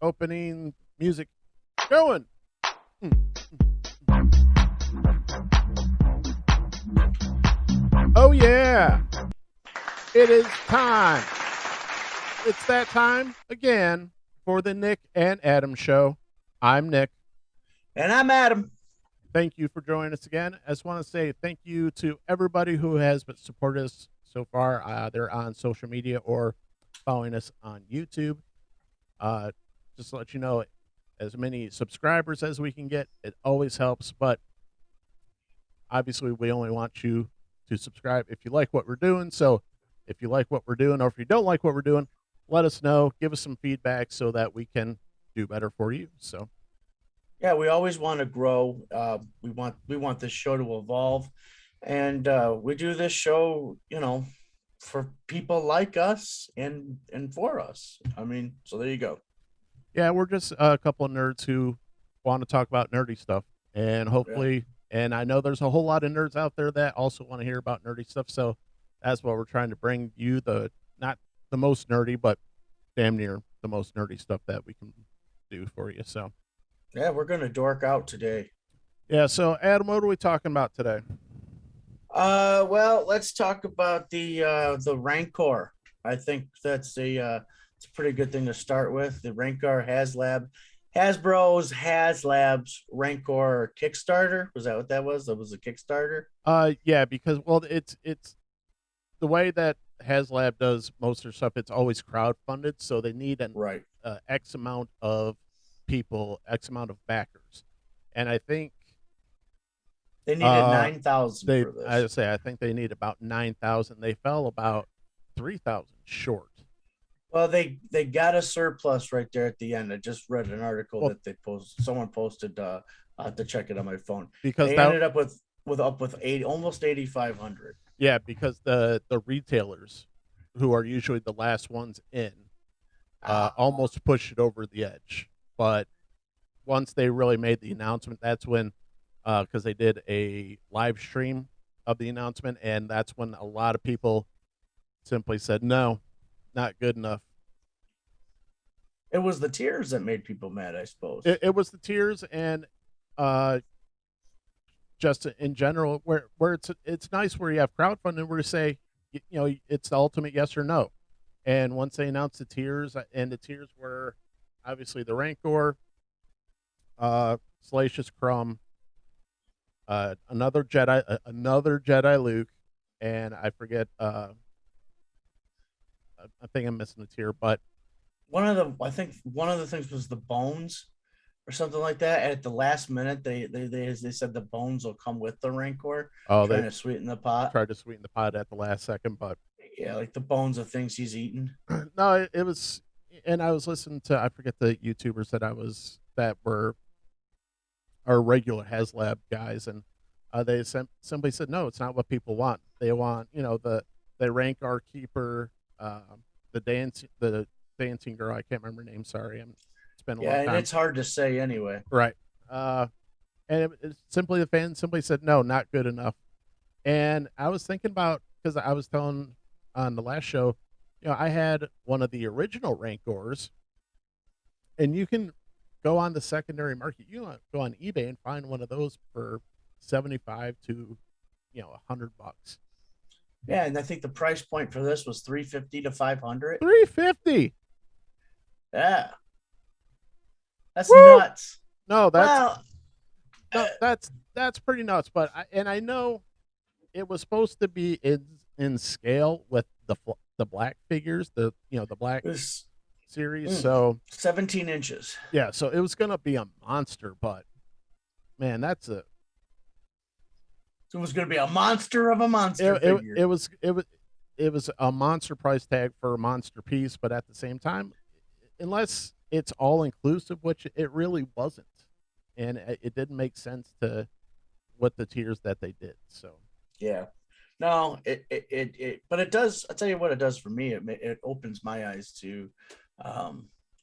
opening music going. Oh yeah, it is time. It's that time again for the Nick and Adam show. I'm Nick. And I'm Adam. Thank you for joining us again. I just want to say thank you to everybody who has been supported us so far. They're on social media or following us on YouTube. Just to let you know, as many subscribers as we can get, it always helps. But obviously, we only want you to subscribe if you like what we're doing. So if you like what we're doing, or if you don't like what we're doing, let us know. Give us some feedback so that we can do better for you. So. Yeah, we always want to grow. We want this show to evolve, and we do this show, for people like us and for us. I mean, so there you go. Yeah, we're just a couple of nerds who want to talk about nerdy stuff, and hopefully, and I know there's a whole lot of nerds out there that also want to hear about nerdy stuff. So that's what we're trying to bring you, the not the most nerdy, but damn near the most nerdy stuff that we can do for you. So. Yeah, we're gonna dork out today. Yeah, so Adam, what are we talking about today? Well, let's talk about the Rancor. I think that's it's a pretty good thing to start with. The Rancor Hasbro's HasLabs Rancor Kickstarter. Was that what that was? That was a Kickstarter. Yeah, because it's the way that HasLab does most of their stuff. It's always crowdfunded, so they need an Right. X amount of people, X amount of backers, and I think They needed 9,000 for this. I think they need about 9,000. They fell about 3,000 short. Well, they got a surplus right there at the end. I just read an article that they posted. Someone posted. I have to check it on my phone because they ended up with almost 8,500. Yeah, because the retailers, who are usually the last ones in, almost pushed it over the edge. But once they really made the announcement, that's when, because they did a live stream of the announcement, and that's when a lot of people simply said, no, not good enough. It was the tiers that made people mad, I suppose. It was the tiers, and just in general, where it's nice where you have crowdfunding where you say, it's the ultimate yes or no. And once they announced the tiers, and the tiers were obviously the Rancor, Salacious Crumb, another Jedi Luke, and I forget. I think I'm missing a tier, but I think one of the things was the bones or something like that. At the last minute, they said the bones will come with the Rancor. Trying to sweeten the pot. Tried to sweeten the pot at the last second, but yeah, like the bones of things he's eaten. No, it was. And I was listening to, I forget the YouTubers that were our regular HasLab guys, and they simply said, no, it's not what people want. They want, the Rancor keeper, the dancing girl. I can't remember her name. Sorry, it's been a long time. Yeah, and it's hard to say anyway. Right. And it's simply the fans simply said, no, not good enough. And I was thinking about, because I was telling on the last show, I had one of the original Rancors, and you can go on the secondary market. You can go on eBay and find one of those for $75 to $100. Yeah, and I think the price point for this was $350 to $500. $350. Yeah, that's nuts. No, that's pretty nuts. But I know it was supposed to be in scale with the black figures, the black series. So 17 inches. Yeah, so it was gonna be a monster, but man, it was gonna be a monster of a monster figure. It was a monster price tag for a monster piece, but at the same time, unless it's all inclusive, which it really wasn't, and it didn't make sense to what the tiers that they did. So yeah. No, but it does. I'll tell you what it does for me. It opens my eyes to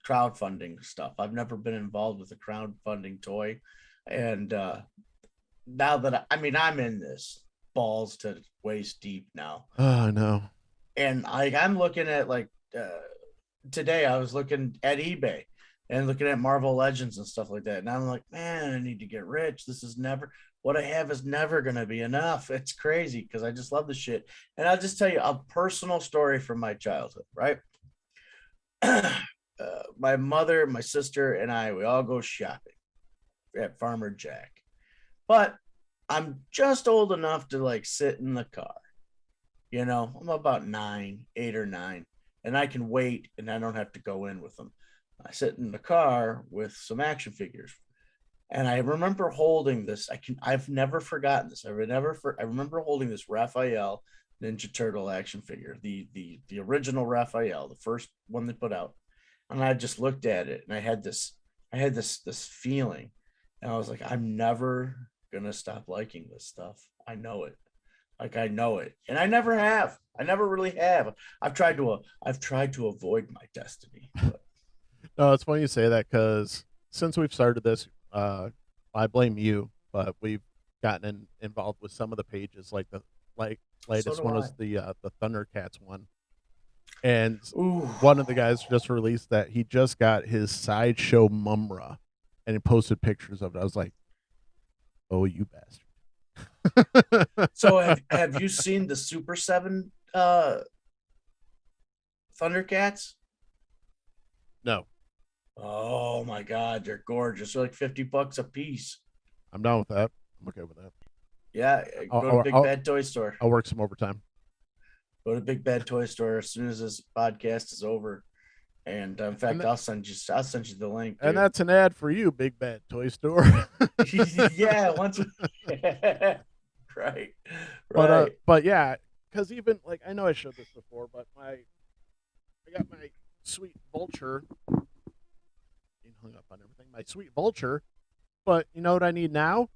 crowdfunding stuff. I've never been involved with a crowdfunding toy, and now that I'm in this balls to waist deep now. Oh no! And I'm looking at today I was looking at eBay. and looking at Marvel Legends and stuff like that. And I'm like, man, I need to get rich. This is never what I have is never gonna be enough. It's crazy because I just love the shit. And I'll just tell you a personal story from my childhood, right? My mother, my sister, and I, we all go shopping at Farmer Jack. But I'm just old enough to like sit in the car. You know, I'm about 9, 8 or 9, and I can wait and I don't have to go in with them. I sit in the car with some action figures. And I remember holding this. I've never forgotten this. I remember holding this Raphael Ninja Turtle action figure, the original Raphael, the first one they put out. And I just looked at it and I had this feeling. And I was like, I'm never gonna stop liking this stuff. I know it. Like I know it. And I never have. I never really have. I've tried to avoid my destiny. But No, it's funny you say that because since we've started this, I blame you, but we've gotten involved with some of the pages, like the latest so one do was I. the Thundercats one, and Ooh. one of the guys just released that he just got his sideshow Mumra, and he posted pictures of it. I was like, "Oh, you bastard!" So have you seen the Super 7 Thundercats? No, Oh my god, they're gorgeous. They're like $50 a piece. I'm down with that. I'm okay with that. Yeah, I'll, go to I'll, Big I'll, Bad Toy Store. I'll work some overtime. Go to Big Bad Toy Store as soon as this podcast is over. And in And fact, that, I'll send you the link, and dude. that's an ad for you, Big Bad Toy Store. Yeah, once right. But Right. but yeah, because even like I know I showed this before, but I got my sweet vulture. Getting hung up on everything. My sweet vulture, but you know what I need now?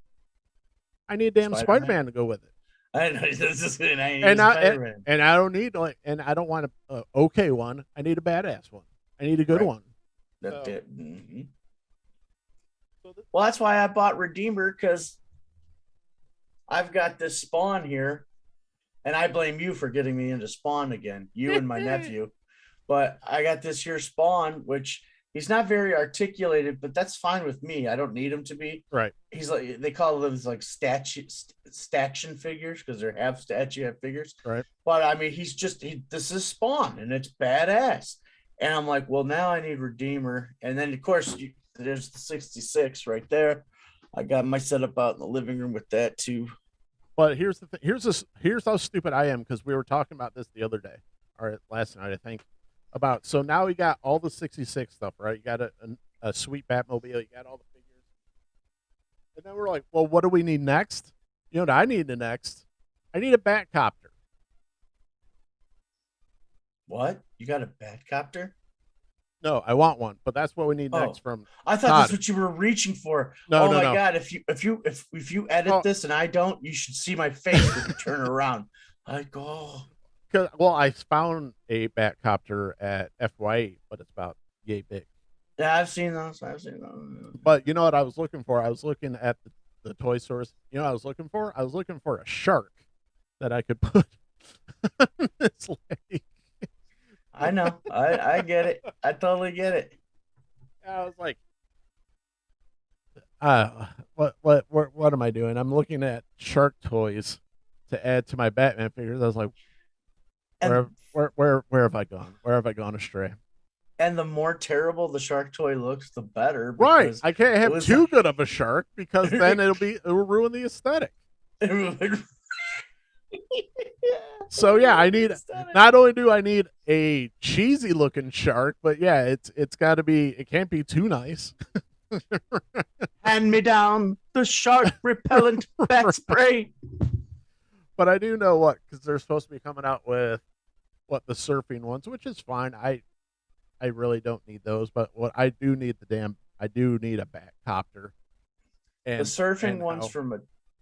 I need damn Spider Spider-Man. Man to go with it, I know this is I and need I and, Spider-Man. and I don't need like, and I don't want a okay one. I need a badass one. I need a good Right. one. So, Mhm. so this, Well, that's why I bought Redeemer, because I've got this Spawn here, and I blame you for getting me into Spawn again, you and my nephew. But I got this here Spawn, which he's not very articulated, but that's fine with me. I don't need him to be. right. He's like, they call them like staction figures because they're half statue, half figures. Right. But I mean, this is Spawn, and it's badass. And I'm like, well, now I need Redeemer, and then of course there's the 66 right there. I got my setup out in the living room with that too. But here's the thing. Here's how stupid I am because we were talking about this the other day, or last night, I think. About so now we got all the 66 stuff, right? You got a sweet Batmobile, you got all the figures, and then we're like, well, what do we need next? You know what I need the next? I need a Batcopter. What? You got a Batcopter? No, I want one, but that's what we need Oh, next from I thought Todd. that's what you were reaching for. No, Oh no, my no. god! If you edit Oh, this and I don't, you should see my face when you turn around. Like, oh, well, I found a Batcopter at FY8, but it's about yay big. yeah, I've seen those. I've seen those. But you know what I was looking for? I was looking at the toy stores. You know what I was looking for? I was looking for a shark that I could put on this leg. I know. I get it. I totally get it. I was like, what am I doing? I'm looking at shark toys to add to my Batman figures. I was like, And where have I gone? Where have I gone astray? and the more terrible the shark toy looks, the better. Right. Because I can't have was too good of a shark because then it'll ruin the aesthetic. So yeah, I need not only do I need a cheesy looking shark, but yeah, it's got to be. It can't be too nice. Hand me down the shark repellent bat spray. But I do know what because they're supposed to be coming out with the surfing ones, which is fine. I really don't need those, but what I do need I do need a Batcopter. The surfing and ones from a.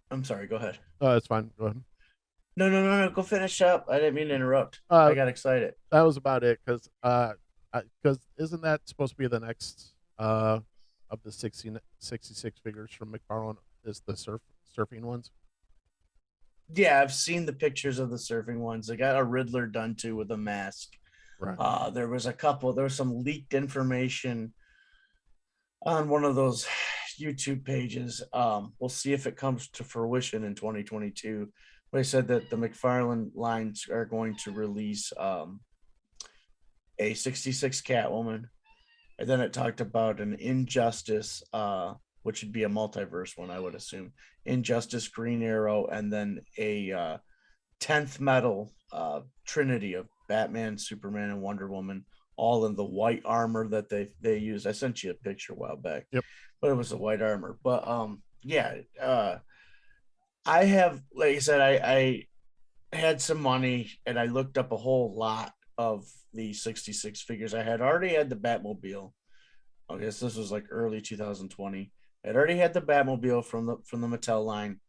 I'm sorry. Go ahead. Oh, it's fine. Go ahead. No. Go finish up. I didn't mean to interrupt. Uh, I got excited. That was about it because isn't that supposed to be the next of the 66 figures from McFarlane is the surfing ones? Yeah, I've seen the pictures of the surfing ones. They got a Riddler done too with a mask. Right. There was a couple. There was some leaked information on one of those YouTube pages. We'll see if it comes to fruition in 2022. They said that the McFarlane lines are going to release a 66 Catwoman, and then it talked about an Injustice, which would be a multiverse one, I would assume. Injustice, Green Arrow, and then a 10th metal trinity of Batman, Superman, and Wonder Woman, all in the white armor that they use. I sent you a picture a while back, Yep. but it was the white armor. But yeah, I have, like I said, I had some money and I looked up a whole lot of the 66 figures. I had already had the Batmobile. I guess this was like early 2020. I'd already had the Batmobile from the Mattel line,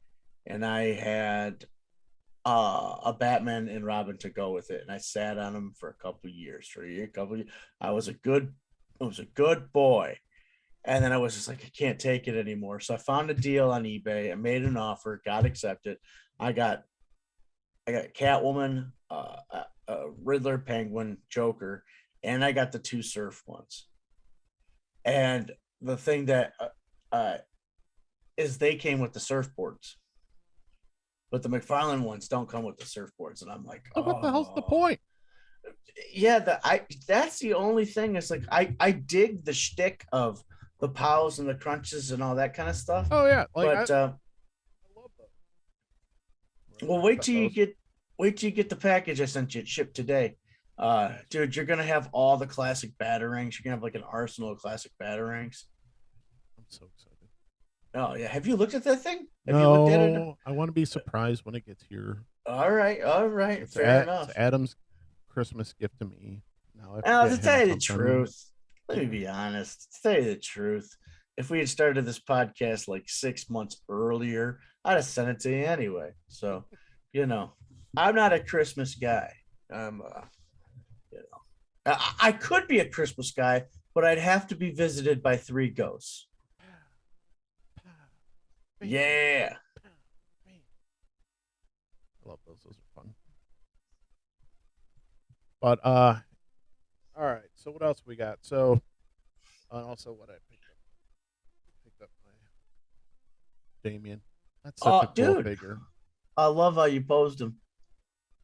and I had a Batman and Robin to go with it, and I sat on them for a couple of years. I was a good boy, and then I was just like, I can't take it anymore. So I found a deal on eBay. I made an offer, got accepted. I got Catwoman, Riddler, Penguin, Joker, and I got the two Surf ones. And the thing that is they came with the surfboards, but the McFarlane ones don't come with the surfboards. And I'm like, oh, what the hell's the point? Yeah, that's the only thing. It's like I dig the shtick of the pows and the crunches and all that kind of stuff. Oh yeah, like but I love that. well, wait till you get the package I sent you. It shipped today. Dude, you're gonna have all the classic batarangs. You're gonna have like an arsenal of classic batarangs. I'm so excited. Oh yeah, have you looked at that thing? Have no, you looked at it? I want to be surprised when it gets here. All right, fair enough. It's Adam's Christmas gift to me. Now, to tell you the truth, let me be honest. To tell you the truth, if we had started this podcast like 6 months earlier, I'd have sent it to you anyway. So, I'm not a Christmas guy. I could be a Christmas guy, but I'd have to be visited by 3 ghosts. Yeah. I love those. Those are fun. But all right. So what else we got? So also what I picked up my Damien. That's such a cool figure. I love how you posed him.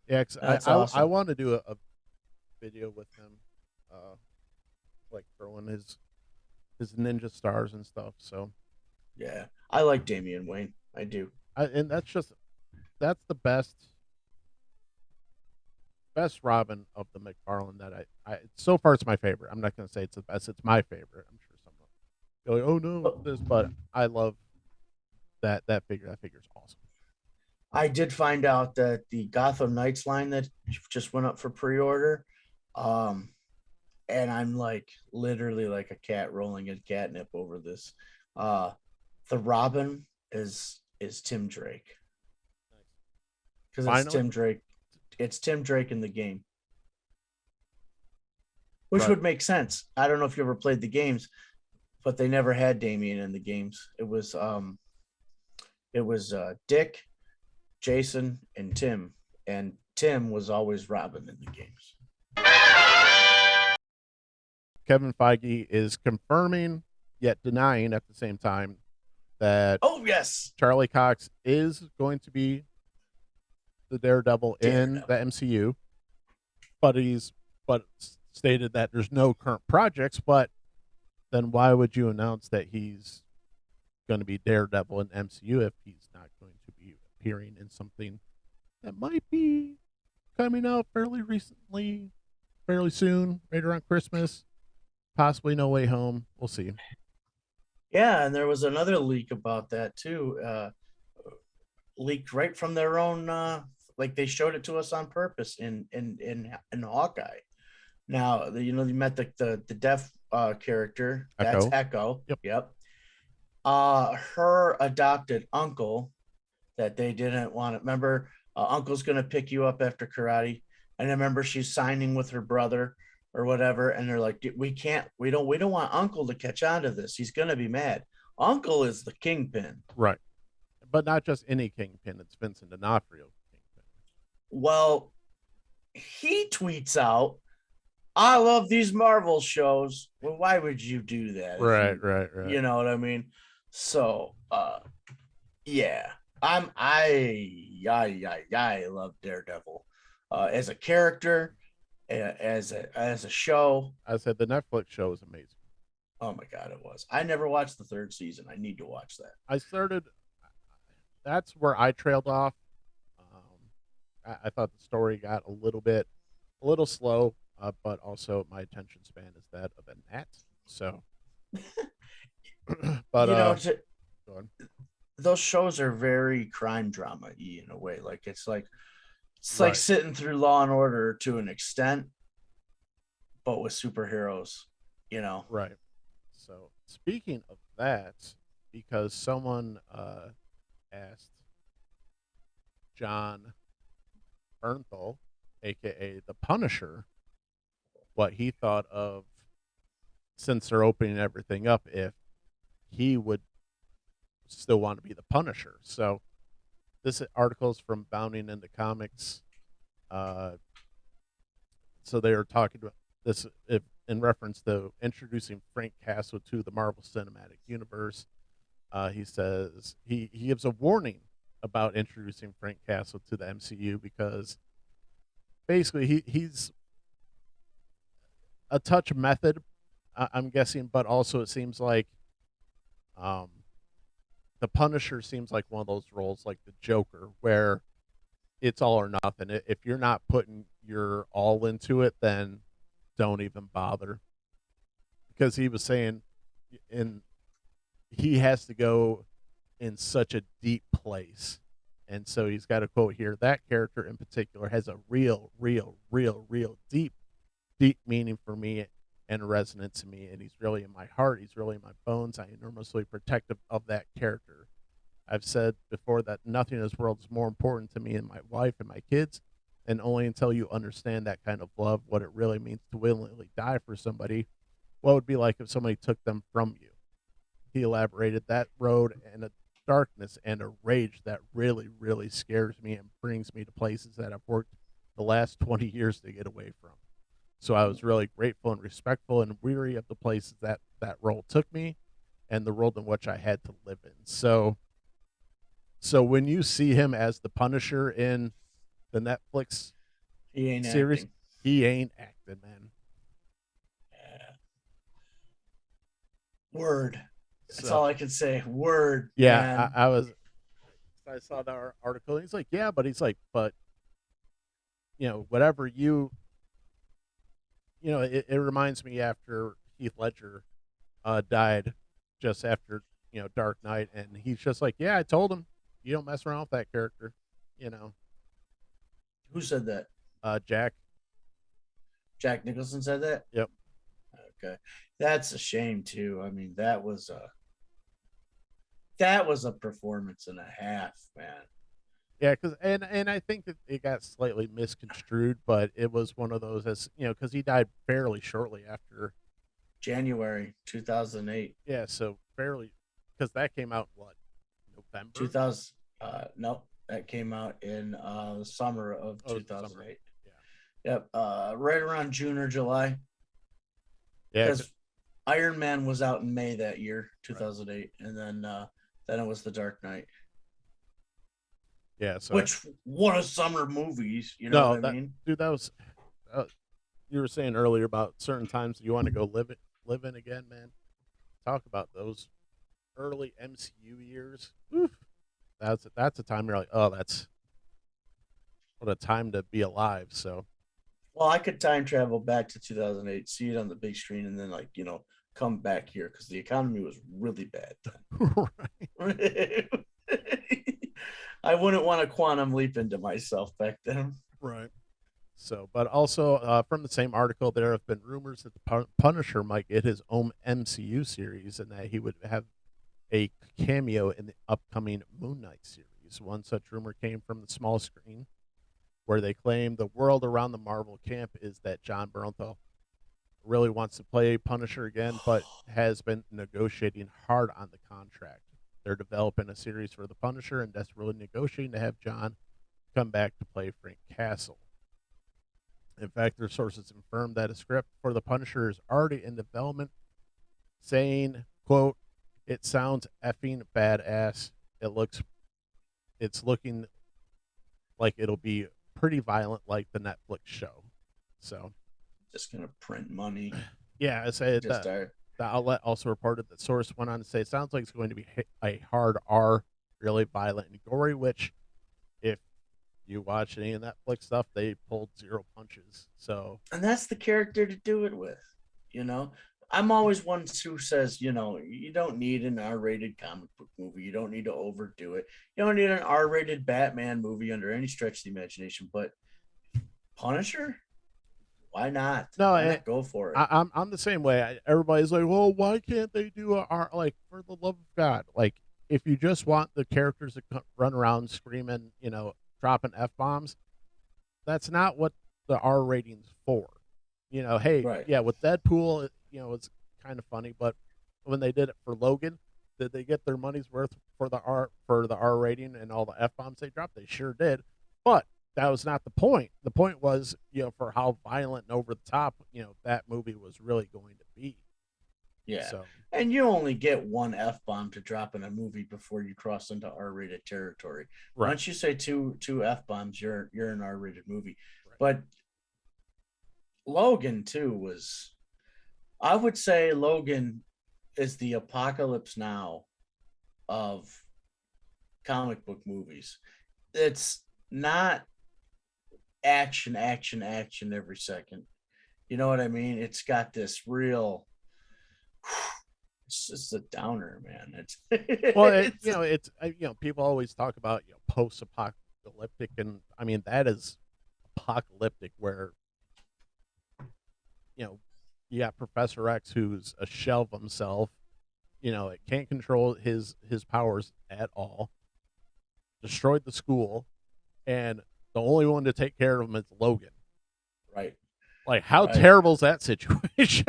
Yeah, awesome. I want to do a video with him, like throwing his ninja stars and stuff. So yeah, I like Damian Wayne. I do. And that's the best Robin of the McFarlane that I so far it's my favorite. I'm not going to say it's the best. It's my favorite. I'm sure someone will go like, oh no, this, but I love that figure. That figure's awesome. I did find out that the Gotham Knights line that just went up for pre-order, and I'm like literally like a cat rolling in catnip over this. The Robin is Tim Drake, because it's Tim Drake. It's Tim Drake in the game, which would make sense. I don't know if you ever played the games, but they never had Damian in the games. It was Dick, Jason, and Tim was always Robin in the games. Kevin Feige is confirming yet denying at the same time that Charlie Cox is going to be the Daredevil in the MCU, but stated that there's no current projects. But then why would you announce that he's going to be Daredevil in MCU if he's not going to be appearing in something that might be coming out fairly soon, right around Christmas, possibly No Way Home? We'll see. Yeah, and there was another leak about that too, leaked right from their own. Like they showed it to us on purpose in Hawkeye. Now you met the deaf character. Echo. That's Echo. Yep. Her adopted uncle that they didn't want to remember. Uncle's gonna pick you up after karate, and I remember she's signing with her brother or whatever, and they're like, we don't want Uncle to catch on to this. He's gonna be mad. Uncle is the kingpin, right? But not just any kingpin. It's Vincent D'Onofrio kingpin. Well, he tweets out I love these Marvel shows. Well, why would you do that? Right. You know what I mean? So, yeah, I love Daredevil, as a character, as a show. I said the Netflix show is amazing. Oh my god, it was. I never watched the third season. I need to watch that. I started. That's where I trailed off. I thought the story got a little slow, but also my attention span is that of a gnat. So, but You know, go on. those shows are very crime drama y in a way. Like it's like Right, sitting through Law and Order to an extent, but with superheroes. You know, right. So speaking of that, because someone asked John Bernthal, aka the Punisher, what he thought of since they're opening everything up, if he would still want to be the Punisher. So this article is from Bounding into Comics. Uh, so they are talking about this if, in reference to introducing Frank Castle to the Marvel Cinematic Universe. He says he gives a warning about introducing Frank Castle to the MCU because basically he's a touch method, I'm guessing, but also it seems like um, the Punisher seems like one of those roles like the Joker where it's all or nothing. If you're not putting your all into it, then don't even bother. Because he was saying, in he has to go in such a deep place, and so he's got a quote here. That character in particular has a real deep meaning for me and resonance to me, and he's really in my heart. He's really in my bones. I am enormously protective of that character. I've said before that nothing in this world is more important to me than my wife and my kids, and only until you understand that kind of love, what it really means to willingly die for somebody, what would it be like if somebody took them from you. He elaborated that road and a darkness and a rage that really scares me and brings me to places that I've worked the last 20 years to get away from. So I was really grateful and respectful and weary of the places that that role took me and the world in which I had to live in. So when you see him as the Punisher in the Netflix he ain't series, acting. he ain't acting, man. Yeah. Word. That's So all I can say. Word, yeah, man. I saw that article. And he's like, yeah, but he's like, but whatever it reminds me after Heath Ledger died, just after Dark Knight, and he's just like, yeah, I told him you don't mess around with that character, you know. Who said that? Jack. Jack Nicholson said that? Yep. Okay. That's a shame too. I mean, that was a performance and a half, man. Yeah, because and I think that it got slightly misconstrued, but it was one of those as because he died fairly shortly after. January 2008. Yeah, so fairly because that came out what, November? 2000 no, that came out in the summer of Oh, it was the summer. 2008. Yeah, Yep, right around June or July, yeah, because Iron Man was out in May that year, right. 2008, and then it was The Dark Knight. Yeah. So Which, what a summer movies, you know no, what I that mean? dude, that was uh, you were saying earlier about certain times you want to go live in again, man. Talk about those early MCU years. Whew. That's a time you're like, oh, that's what a time to be alive. So Well, I could time travel back to 2008, see it on the big screen, and then come back here because the economy was really bad right, then. I wouldn't want to quantum leap into myself back then. right. So, but also from the same article, there have been rumors that the Punisher might get his own MCU series and that he would have a cameo in the upcoming Moon Knight series. One such rumor came from the small screen, where they claim the world around the Marvel camp is that John Bernthal really wants to play Punisher again, but has been negotiating hard on the contract. They're developing a series for the Punisher and desperately negotiating to have John come back to play Frank Castle. In fact, their sources confirmed that a script for the Punisher is already in development, saying, "quote It sounds effing badass. It's looking like it'll be pretty violent, like the Netflix show." So, Just gonna print money. yeah, I said Just that. are. The outlet also reported that source went on to say it sounds like it's going to be a hard R, really violent and gory. Which, if you watch any of Netflix stuff, they pulled zero punches. So, And that's the character to do it with. You know, I'm always one who says, you don't need an R-rated comic book movie. You don't need to overdo it. You don't need an R-rated Batman movie under any stretch of the imagination. But Punisher, why not? no, Why not go for it? I'm the same way. Everybody's like, well, why can't they do a R? Like, for the love of God, like if you just want the characters to run around screaming, dropping f bombs, that's not what the R rating's for. Hey, Right. yeah, with Deadpool, it's kind of funny, but when they did it for Logan, did they get their money's worth for the R rating and all the f bombs they dropped? They sure did, but that was not the point. The point was, for how violent and over the top, that movie was really going to be. Yeah. So, And you only get one F bomb to drop in a movie before you cross into R-rated territory. right, Once you say two F bombs, you're an R-rated movie. right. But Logan too was, I would say Logan is the Apocalypse Now of comic book movies. It's not action, action, action every second. You know what I mean? It's got this real, it's just a downer, man. Well, people always talk about post-apocalyptic, and I mean that is apocalyptic, where you got Professor X, who's a shell of himself. It can't control his powers at all. Destroyed the school, and the only one to take care of him is Logan. Right. Like, how Right. terrible is that situation?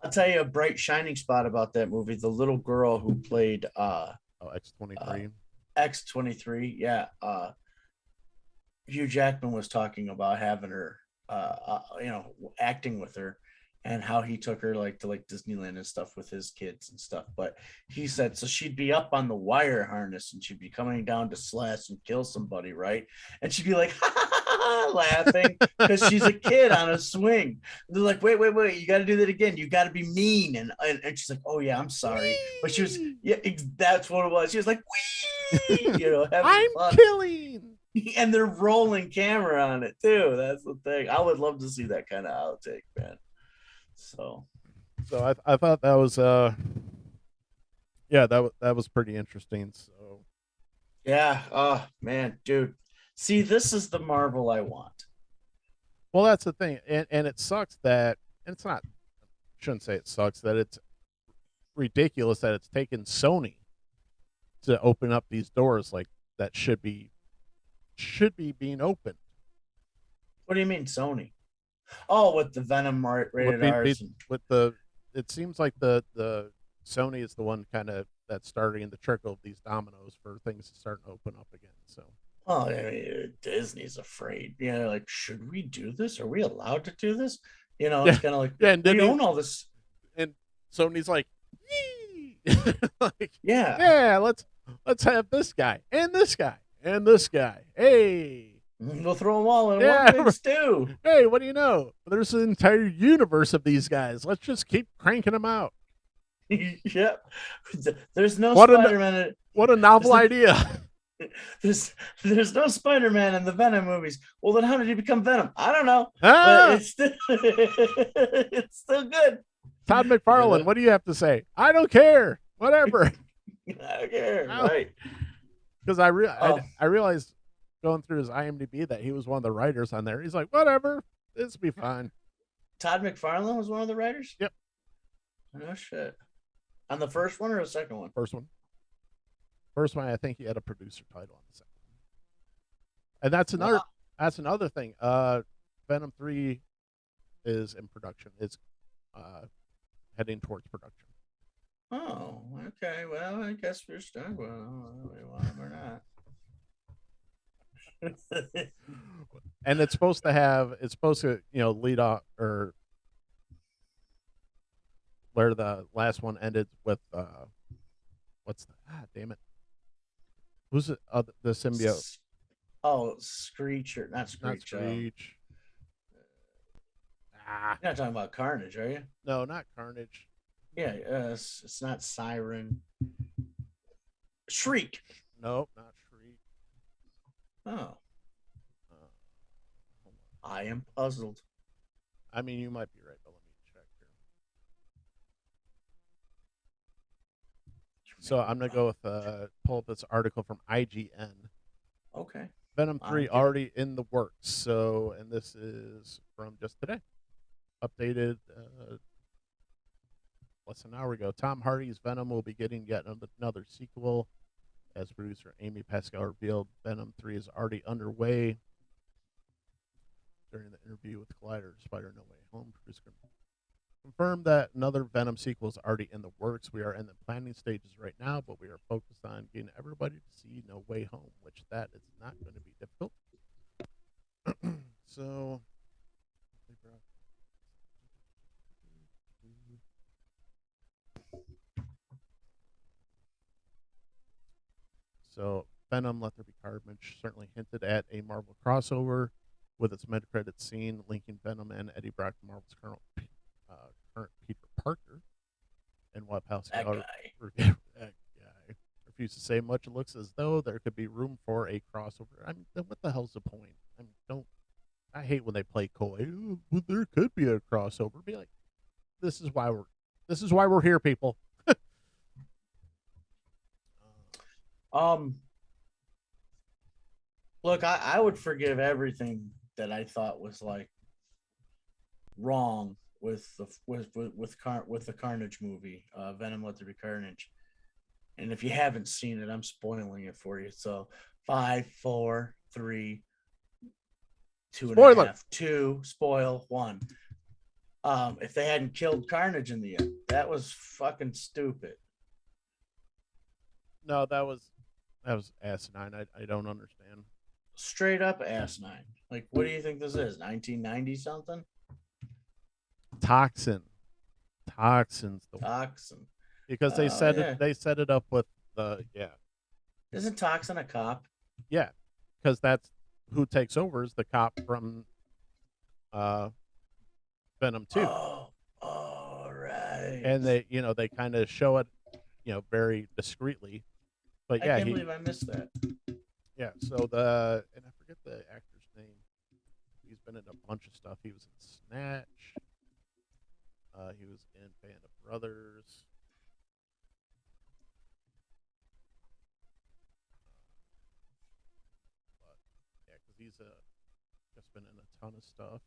I'll tell you a bright shining spot about that movie. The little girl who played X-23. X-23, yeah. Hugh Jackman was talking about having her acting with her, and how he took her to Disneyland and stuff with his kids and stuff. But he said, so she'd be up on the wire harness and she'd be coming down to slash and kill somebody, right? And she'd be like, ha, ha, ha, ha, laughing because she's a kid on a swing. And they're like, wait, you got to do that again. You got to be mean. And she's like, oh yeah, I'm sorry. But she was, yeah, that's what it was. She was like, wee, I'm fun. killing. And they're rolling camera on it too. That's the thing. I would love to see that kind of outtake, man. So I thought that was that was pretty interesting. So yeah, oh man, dude. See, this is the Marvel I want. well, that's the thing, and it sucks that, and it's not. Shouldn't say it sucks that it's ridiculous that it's taken Sony to open up these doors like that should be being opened. What do you mean, Sony? Oh, with the Venom rated R. With the, it seems like the Sony is the one kind of that's starting the trickle of these dominoes for things to start to open up again. So, oh, I mean, Disney's afraid. Like, should we do this? Are we allowed to do this? It's kind of like, yeah, and we own all this. And Sony's like, like, yeah, let's have this guy and this guy and this guy. Hey. We'll throw them all in one big stew. Hey, what do you know? There's an entire universe of these guys. Let's just keep cranking them out. Yep. There's no Spider-Man. What a novel idea. There's no Spider-Man in the Venom movies. Well, then how did he become Venom? I don't know. Ah! But it's still good. Todd McFarlane, what do you have to say? I don't care. Whatever. I don't care. Right. Because I realized going through his IMDb that he was one of the writers on there. He's like, whatever, this will be fine. Todd McFarlane was one of the writers? Yep. No shit. On the first one or the second one? First one. First one, I think he had a producer title on the second one. And that's another thing. Venom 3 is in production. It's heading towards production. Oh, okay. Well, I guess we're stuck with it. Whether we want them or not. And it's supposed to lead off, or where the last one ended with what's the, damn it, who's it, the symbiote? Oh, Screecher, not Not Screech. Screech. You're not talking about Carnage, are you? No, not Carnage. Yeah, it's not Siren. Shriek. Nope, not Shriek. Oh, uh, I am puzzled. I mean, you might be right, but let me check here. So I'm gonna go with pull up this article from IGN. Okay. Venom 3 already in the works. So, and this is from just today, updated less than an hour ago. Tom Hardy's Venom will be getting yet another sequel. As producer Amy Pascal revealed, Venom 3 is already underway. During the interview with Collider, Spider No Way Home, producer confirmed that another Venom sequel is already in the works. We are in the planning stages right now, but we are focused on getting everybody to see No Way Home, which that is not going to be difficult. So Venom, Let There Be Carnage certainly hinted at a Marvel crossover with its mid-credit scene linking Venom and Eddie Brock to Marvel's current Peter Parker. And while Pascal refused to say much, it looks as though there could be room for a crossover. I mean, what the hell's the point? I hate when they play coy. Oh, well, there could be a crossover. Be like, this is why we're here, people. Look, I would forgive everything that I thought was like wrong with the Carnage movie, Venom Let There Be Carnage. And if you haven't seen it, I'm spoiling it for you. So 5, 4, 3, 2.5, 2, spoil 1. If they hadn't killed Carnage in the end, that was fucking stupid. No, that was asinine. I don't understand. Straight up asinine. Like, what do you think this is? 1990 something? Toxin's the Toxin. Because they set it up with the Isn't Toxin a cop? Yeah, because that's who takes over is the cop from Venom 2. Oh, right. And they kind of show it, very discreetly. But yeah, I can't believe I missed that. Yeah, so and I forget the actor's name. He's been in a bunch of stuff. He was in Snatch. He was in Band of Brothers. But yeah, because he's just been in a ton of stuff.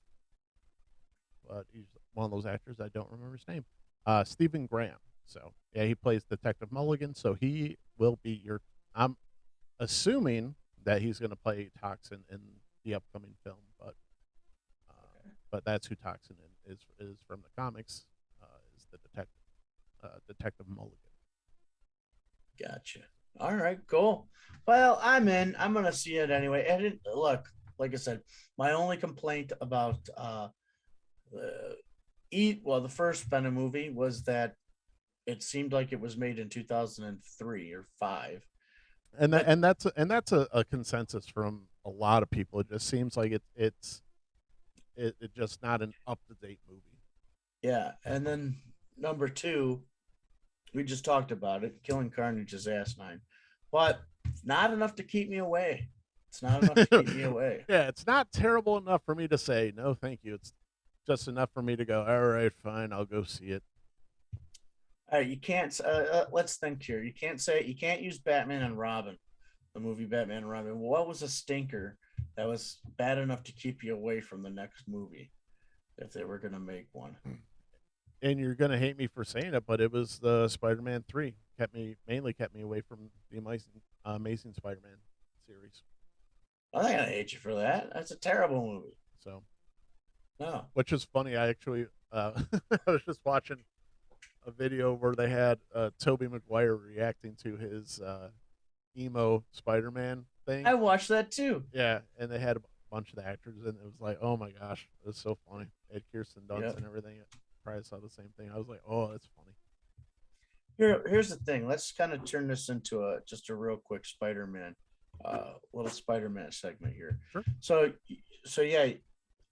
But he's one of those actors I don't remember his name. Stephen Graham. So yeah, he plays Detective Mulligan. So he will be I'm assuming that he's going to play Toxin in the upcoming film, but that's who Toxin is from the comics. Is the Detective Mulligan. Gotcha. All right, cool. Well, I'm in. I'm gonna see it anyway. And look, like I said, my only complaint about the first Venom movie was that it seemed like it was made in 2003 or 5. And that's a consensus from a lot of people. It just seems like it's just not an up to date movie. Yeah, and then number 2, we just talked about it. Killing Carnage is asinine, but not enough to keep me away. It's not enough to keep me away. Yeah, it's not terrible enough for me to say no, thank you. It's just enough for me to go, all right, fine, I'll go see it. You can't. Let's think here. You can't use Batman and Robin, the movie Batman and Robin. What was a stinker that was bad enough to keep you away from the next movie if they were going to make one? And you're going to hate me for saying it, but it was the Spider-Man 3 kept me away from the Amazing Spider-Man series. I'm not going to hate you for that. That's a terrible movie. So, no. Which is funny. I actually I was just watching a video where they had Tobey Maguire reacting to his emo Spider-Man thing. I watched that too. Yeah, and they had a bunch of the actors, and it was like, oh my gosh, it was so funny. They had Kirsten Dunst Yep. and everything. I probably saw the same thing. I was like, oh, that's funny. Here's the thing. Let's kind of turn this into just a real quick Spider-Man, little Spider-Man segment here. Sure. So yeah.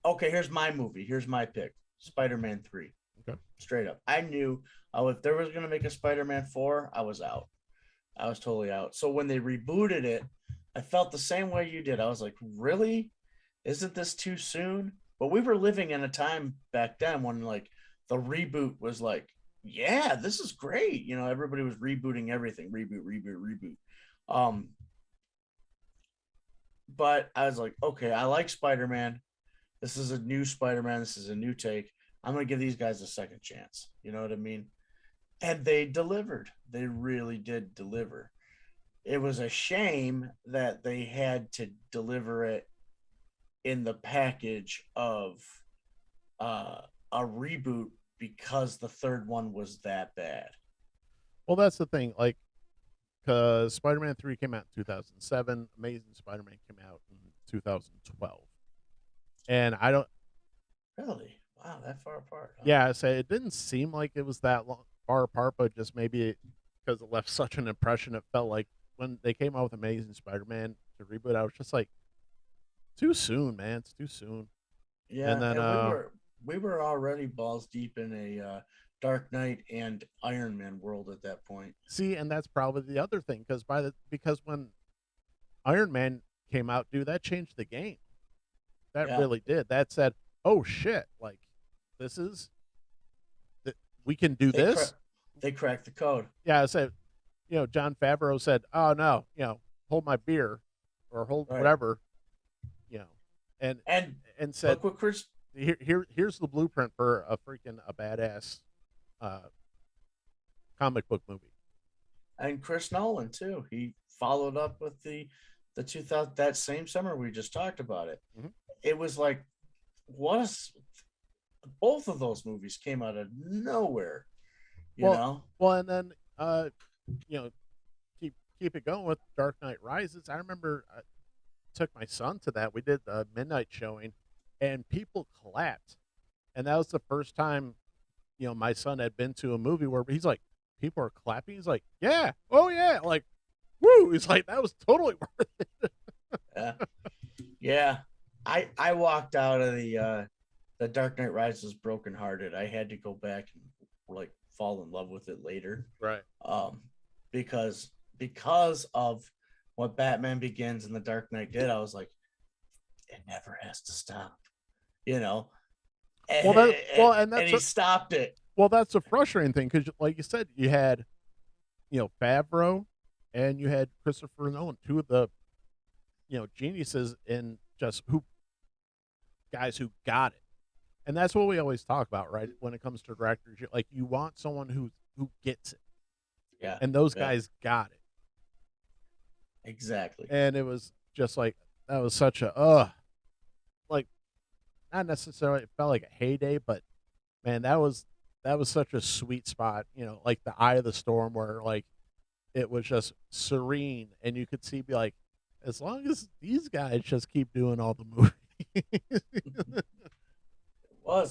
Okay, here's my movie. Here's my pick. Spider-Man 3. Okay. Straight up. I knew if there was going to make a Spider-Man 4, I was out. I was totally out. So when they rebooted it, I felt the same way you did. I was like, really? Isn't this too soon? But we were living in a time back then when like the reboot was like, yeah, this is great. You know, everybody was rebooting everything. Reboot. But I was like, okay, I like Spider-Man. This is a new Spider-Man. This is a new take. I'm going to give these guys a second chance. You know what I mean? And they delivered. They really did deliver. It was a shame that they had to deliver it in the package of a reboot because the third one was that bad. Well, that's the thing. Like, because Spider-Man 3 came out in 2007, Amazing Spider-Man came out in 2012. And I don't. Really? Wow, that far apart. Huh? Yeah, I say it didn't seem like it was that far apart, but just maybe because it left such an impression, it felt like when they came out with Amazing Spider-Man to reboot, I was just like, too soon, man. It's too soon. Yeah, And then we were already balls deep in a Dark Knight and Iron Man world at that point. see, and that's probably the other thing because when Iron Man came out, dude, that changed the game. That really did. That said, oh shit, like this is that we can do this. They cracked the code. Yeah, I said, John Favreau said, "Oh no, hold my beer, or hold whatever," and said, look what Chris. Here's the blueprint for a badass comic book movie. And Chris Nolan too. He followed up with the 2000 that same summer we just talked about it. Mm-hmm. It was like, both of those movies came out of nowhere. You know. Well, and then keep it going with Dark Knight Rises. I remember I took my son to that. We did the midnight showing, and people clapped, and that was the first time my son had been to a movie where he's like, people are clapping. He's like, yeah, oh yeah, like, woo. He's like, that was totally worth it. Yeah. I walked out of the Dark Knight Rises brokenhearted. I had to go back and like fall in love with it later. Right. Because of what Batman Begins and the Dark Knight did, I was like, it never has to stop. And he stopped it. Well, that's a frustrating thing because, like you said, you had, Favreau, and you had Christopher Nolan, two of the, geniuses in just guys who got it, and that's what we always talk about, right? When it comes to directors, like you want someone who gets it, yeah, and those guys got it exactly. And it was just like that was such a like not necessarily it felt like a heyday, but man, that was such a sweet spot, like the eye of the storm where like it was just serene and you could see be like, as long as these guys just keep doing all the movies.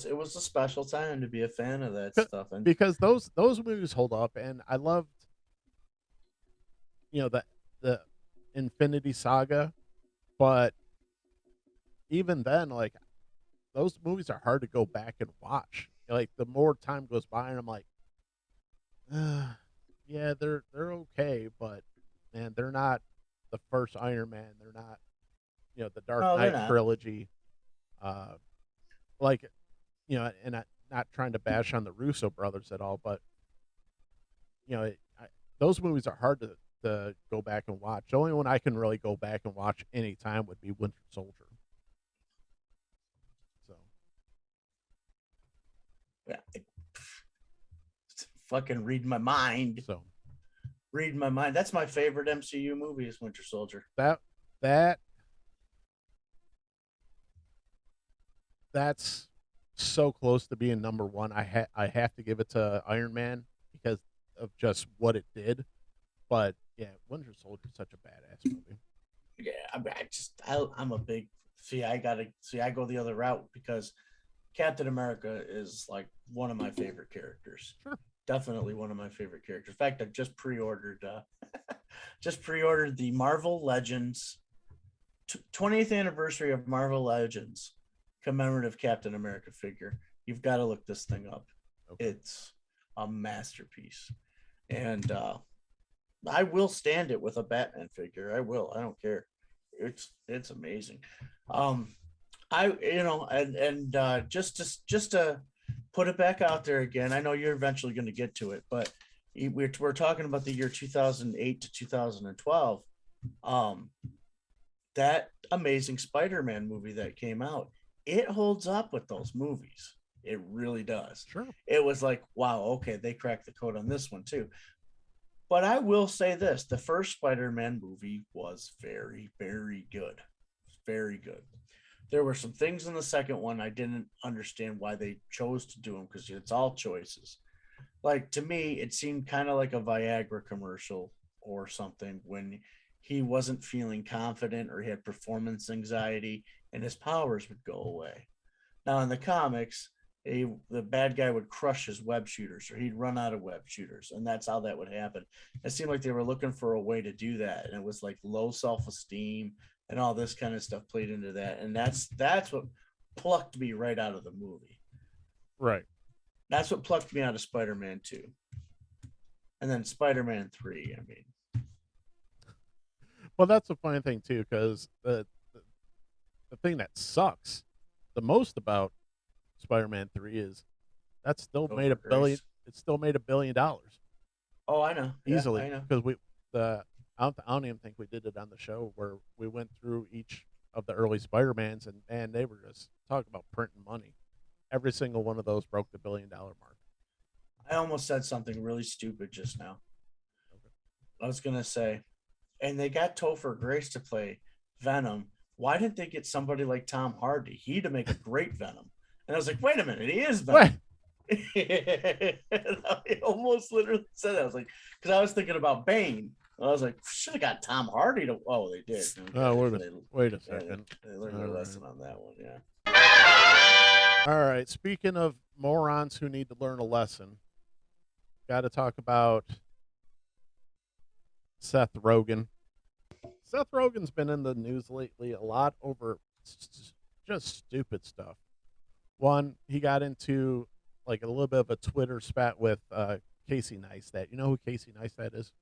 It was a special time to be a fan of that stuff, and because those movies hold up, and I loved the Infinity Saga, but even then, like those movies are hard to go back and watch. Like the more time goes by, and I'm like, yeah, they're okay, but man, they're not the first Iron Man. They're not, the Dark Knight trilogy. And not trying to bash on the Russo brothers at all, but those movies are hard to go back and watch. The only one I can really go back and watch any time would be Winter Soldier. So, yeah, fucking read my mind. So, read my mind. That's my favorite MCU movie is Winter Soldier. That's so close to being number one. I have to give it to Iron Man because of just what it did. But Yeah, Winter Soldier is such a badass movie. Yeah, I'm a big I go the other route because Captain America is like one of my favorite characters. Sure. Definitely one of my favorite characters. In fact, I just pre-ordered the Marvel Legends 20th anniversary of Marvel Legends commemorative Captain America figure. You've got to look this thing up. Okay. It's a masterpiece. And I will stand it with a Batman figure. I will. I don't care. It's amazing. Just to put it back out there again. I know you're eventually going to get to it, but we're talking about the year 2008 to 2012. That Amazing Spider-Man movie that came out, it holds up with those movies. It really does. Sure. It was like, wow, okay, they cracked the code on this one too. But I will say this, the first Spider-Man movie was very, very good. Very good. There were some things in the second one I didn't understand why they chose to do them, because it's all choices. Like, to me, it seemed kind of like a Viagra commercial or something when he wasn't feeling confident or he had performance anxiety and his powers would go away. Now, in the comics, the bad guy would crush his web shooters, or he'd run out of web shooters, and that's how that would happen. It seemed like they were looking for a way to do that, and it was like low self-esteem and all this kind of stuff played into that, and that's what plucked me right out of the movie. Right. That's what plucked me out of Spider-Man 2. And then Spider-Man 3, I mean. Well, that's the funny thing too, because the thing that sucks the most about Spider-Man 3 is that's still made $1 billion. It's still made $1 billion. Oh, I know. Easily. Yeah, I know. Because I don't even think we did it on the show where we went through each of the early Spider-Mans, and man, they were just talking about printing money. Every single one of those broke the $1 billion mark. I almost said something really stupid just now. Okay. I was going to say, and they got Topher Grace to play Venom. Why didn't they get somebody like Tom Hardy? He'd make a great Venom. And I was like, wait a minute, he is Venom. I almost literally said that. I was like, because I was thinking about Bane. I was like, should have got Tom Hardy to. Oh, they did. Okay. Oh, wait a second. They learned their lesson on that one, yeah. All right. Speaking of morons who need to learn a lesson, got to talk about Seth Rogan. Seth Rogan's been in the news lately a lot over just stupid stuff. One, he got into like a little bit of a Twitter spat with Casey Neistat. You know who Casey Neistat is?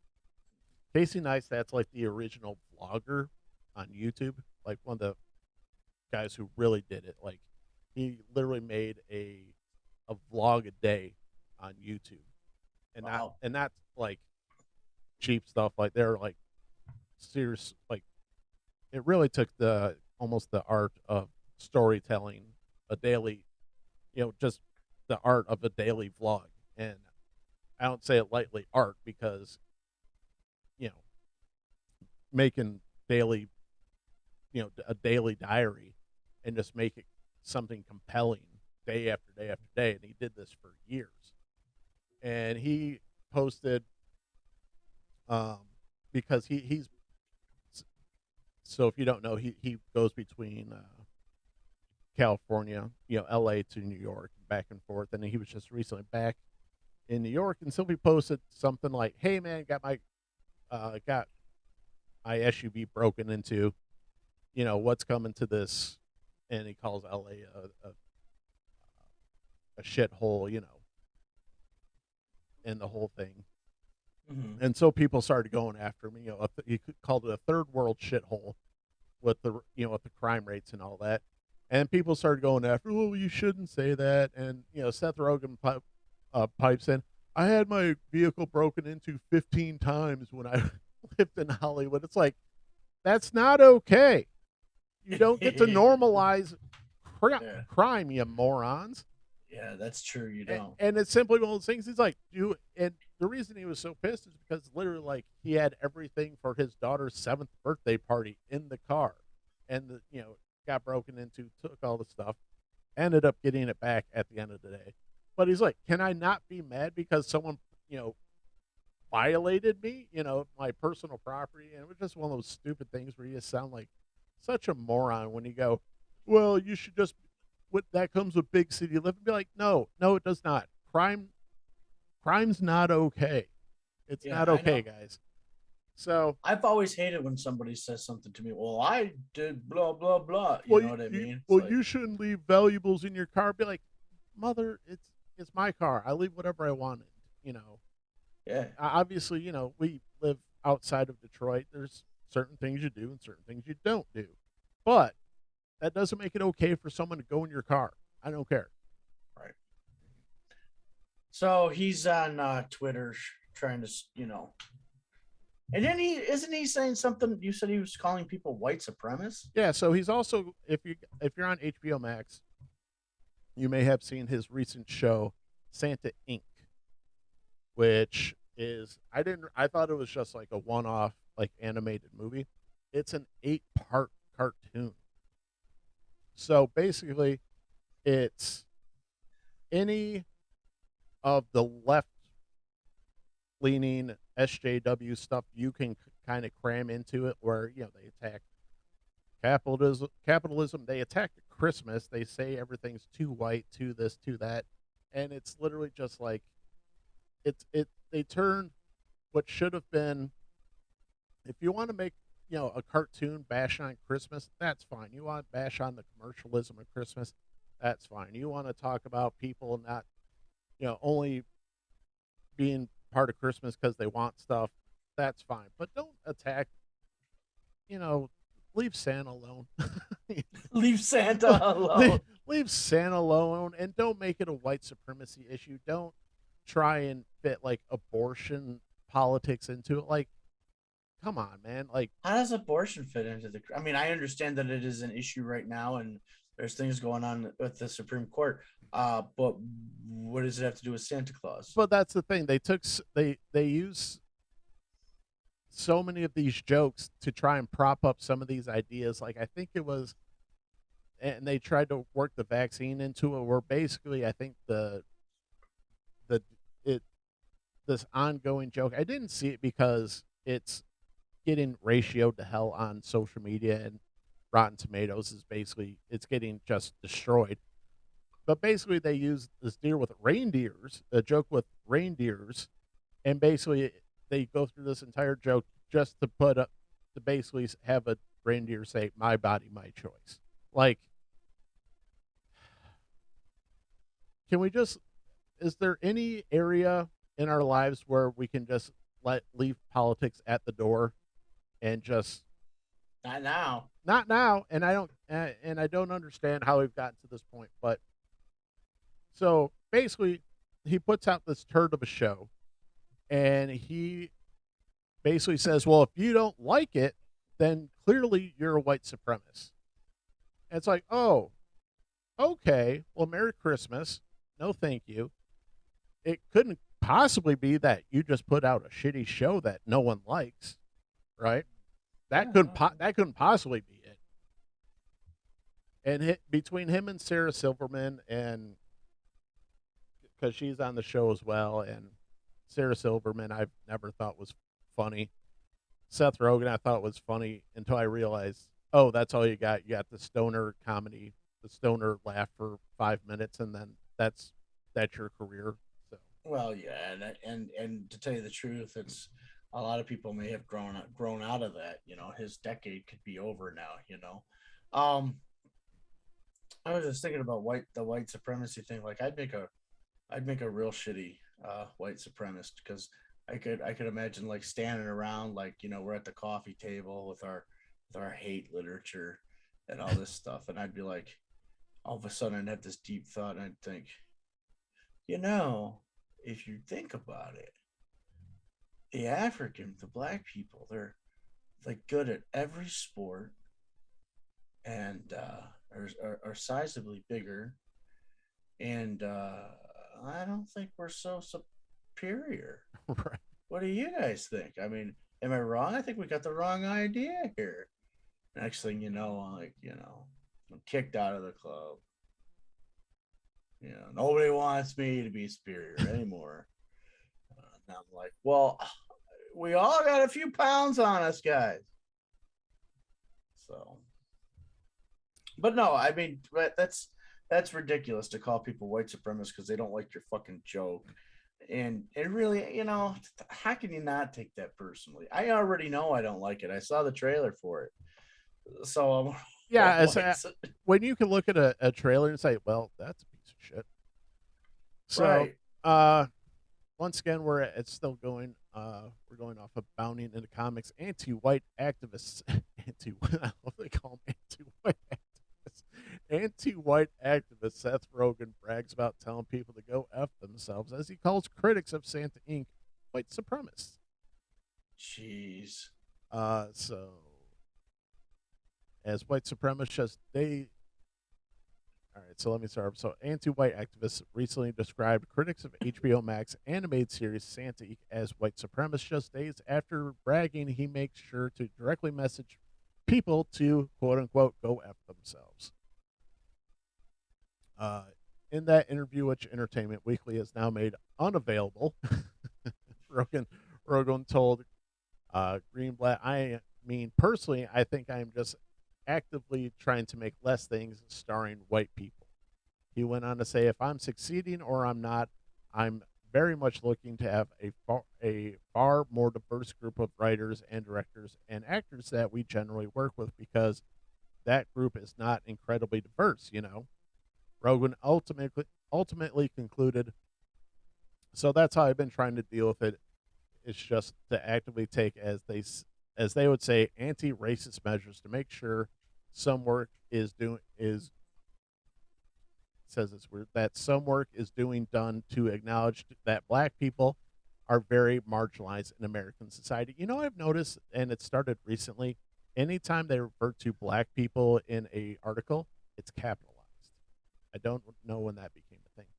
Casey Neistat's like the original vlogger on YouTube, like one of the guys who really did it. Like, he literally made a vlog a day on YouTube, and wow. not like cheap stuff. Like, they're like serious. Like, it really took almost the art of storytelling, a daily, just the art of a daily vlog. And I don't say it lightly, art, because making daily, a daily diary and just make it something compelling day after day after day. And he did this for years. And he posted, because he's, so if you don't know, he goes between California, LA to New York, back and forth. And he was just recently back in New York, and somebody posted something like, "Hey man, got my SUV broken into, what's coming to this?" And he calls LA a shithole, and the whole thing. Mm-hmm. And so people started going after him. He called it a third world shithole with the with the crime rates and all that. And people started going after, "Oh, you shouldn't say that." And Seth Rogan pipes in, "I had my vehicle broken into 15 times when I lived in Hollywood." It's like, that's not okay. You don't get to normalize crime, you morons. Yeah, that's true. You don't. And it's simply one of those things. He's like, and the reason he was so pissed is because literally, like, he had everything for his daughter's 7th birthday party in the car, and got broken into, took all the stuff, ended up getting it back at the end of the day. But he's like, can I not be mad because someone, violated me, my personal property. And it was just one of those stupid things where you just sound like such a moron when you go, well, you should just, what that comes with big city living. Be like, no, no, it does not. Crime's not okay. It's Yeah, not I okay, know. guys. So, I've always hated when somebody says something to me. Well, I did blah blah blah. You well, know what I mean? It's well, like, you shouldn't leave valuables in your car. Be like, mother, it's my car. I leave whatever I wanted. You know, yeah, obviously, we live outside of Detroit. There's certain things you do and certain things you don't do, but that doesn't make it okay for someone to go in your car. I don't care. right. So he's on Twitter trying to, and then isn't he saying something? You said he was calling people white supremacists. Yeah. So he's also, if you're on HBO Max, you may have seen his recent show, Santa Inc., which is I thought it was just like a one-off like animated movie. It's an 8-part cartoon. So basically, it's any of the left leaning SJW stuff you can kind of cram into it, where they attack capitalism, they attack Christmas, they say everything's too white, too this, too that, and it's literally just like they turn what should have been, if you want to make a cartoon bash on Christmas, that's fine. You want to bash on the commercialism of Christmas, that's fine. You want to talk about people not only being part of Christmas because they want stuff, that's fine. But don't attack, you know, leave Santa alone. Leave Santa alone. leave Santa alone, and don't make it a white supremacy issue. Don't try and fit like abortion politics into it. Like, come on, man. Like, How does abortion fit into the? I mean, I understand that it is an issue right now, and there's things going on with the Supreme Court. But what does it have to do with Santa Claus? but that's the thing. They use so many of these jokes to try and prop up some of these ideas. Like, I think it was, and they tried to work the vaccine into it, where basically I think the it this ongoing joke. I didn't see it because it's getting ratioed to hell on social media, and Rotten Tomatoes is basically, it's getting just destroyed. But basically, they use this deer with reindeers, a joke with reindeers, and basically they go through this entire joke just to put up to basically have a reindeer say, "My body, my choice." Like, can we just? Is there any area in our lives where we can just leave politics at the door and just Not now. not now? And I don't understand how we've gotten to this point. But so basically, he puts out this turd of a show, and he basically says, "Well, if you don't like it, then clearly you're a white supremacist." And it's like, oh, okay. Well, Merry Christmas. No, thank you. It couldn't possibly be that you just put out a shitty show that no one likes, right? Yeah. That couldn't possibly be it. And between him and Sarah Silverman, and because she's on the show as well, and Sarah Silverman, I've never thought was funny. Seth Rogan, I thought was funny until I realized, oh, that's all you got. You got the stoner comedy, the stoner laugh for 5 minutes, and then that's your career. So Well, yeah, and to tell you the truth, it's a lot of people may have grown out of that. His decade could be over now. Um, I was just thinking about the white supremacy thing. Like, I'd make a real shitty white supremacist, because I could imagine like standing around, like, we're at the coffee table with our hate literature and all this stuff, and I'd be like, all of a sudden I'd have this deep thought, and I'd think, if you think about it, the black people, they're like good at every sport, and are sizably bigger, and I don't think we're so superior. right. What do you guys think? I mean, am I wrong? I think we got the wrong idea here. Next thing you know, I'm kicked out of the club. Nobody wants me to be superior anymore. And I'm like, well, we all got a few pounds on us, guys. So, but no, I mean, but that's ridiculous to call people white supremacists because they don't like your fucking joke. And it really, you know, how can you not take that personally? I already know I don't like it. I saw the trailer for it. So, yeah, when you can look at a trailer and say, well, that's a piece of shit. So, right. Once again, it's still going. We're going off of bounding into comics. Anti-white activists, I love they call them anti-white activists. Anti-white activist Seth Rogan brags about telling people to go f themselves, as he calls critics of Santa Inc. white supremacists. Jeez. So as white supremacists, they. All right, so let me start. So, anti-white activists recently described critics of HBO Max animated series Santa Inc. as white supremacists just days after bragging he makes sure to directly message people to quote unquote go f themselves. In that interview, which Entertainment Weekly has now made unavailable, Rogan told Greenblatt, I mean, personally, I think I'm just actively trying to make less things starring white people. He went on to say, if I'm succeeding or I'm not, I'm very much looking to have a far more diverse group of writers and directors and actors that we generally work with, because that group is not incredibly diverse, you know. Rogan ultimately concluded, so that's how I've been trying to deal with it. It's just to actively take, as they would say, anti-racist measures to make sure some work is says it's weird that some work is done to acknowledge that black people are very marginalized in American society. You know, I've noticed, and it started recently, anytime they refer to black people in a article, it's capitalized. I don't know when that became a thing.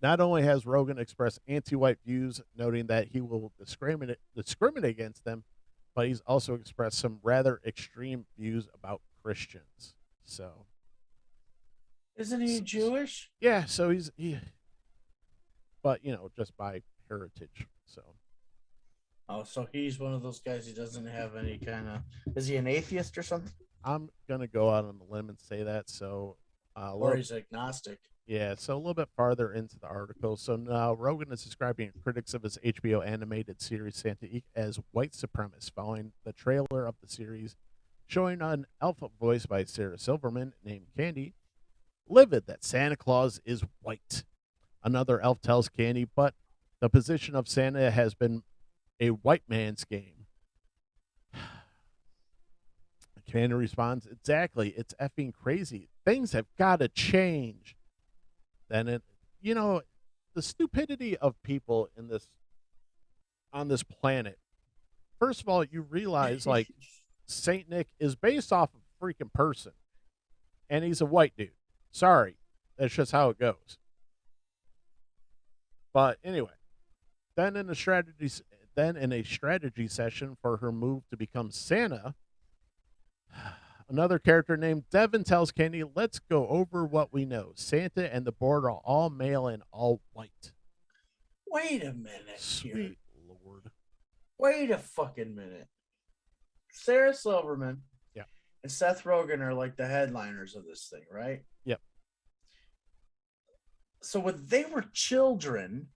Not only has Rogan expressed anti-white views, noting that he will discriminate against them, but he's also expressed some rather extreme views about Christians. So, Isn't he Jewish? yeah, so but you know, just by heritage. So, Oh, so he's one of those guys who doesn't have any kind of. Is he an atheist or something? I'm gonna go out on a limb and say that. So, Or he's agnostic? yeah, so a little bit farther into the article. So now Rogan is describing critics of his HBO animated series Santa Inc. as white supremacists following the trailer of the series showing an elf voiced by Sarah Silverman named Candy, livid that Santa Claus is white. Another elf tells Candy, but the position of Santa has been a white man's game. Candy responds, exactly, it's effing crazy. Things have got to change. Then it, you know, the stupidity of people on this planet. First of all, you realize like Saint Nick is based off of a freaking person, and he's a white dude. Sorry, that's just how it goes. But anyway, then in a strategy session for her move to become Santa, another character named Devin tells Candy, let's go over what we know. Santa and the board are all male and all white. Wait a minute. Sweet here. Lord. Wait a fucking minute. Sarah Silverman, yeah, and Seth Rogan are like the headliners of this thing, right? Yep. So when they were children,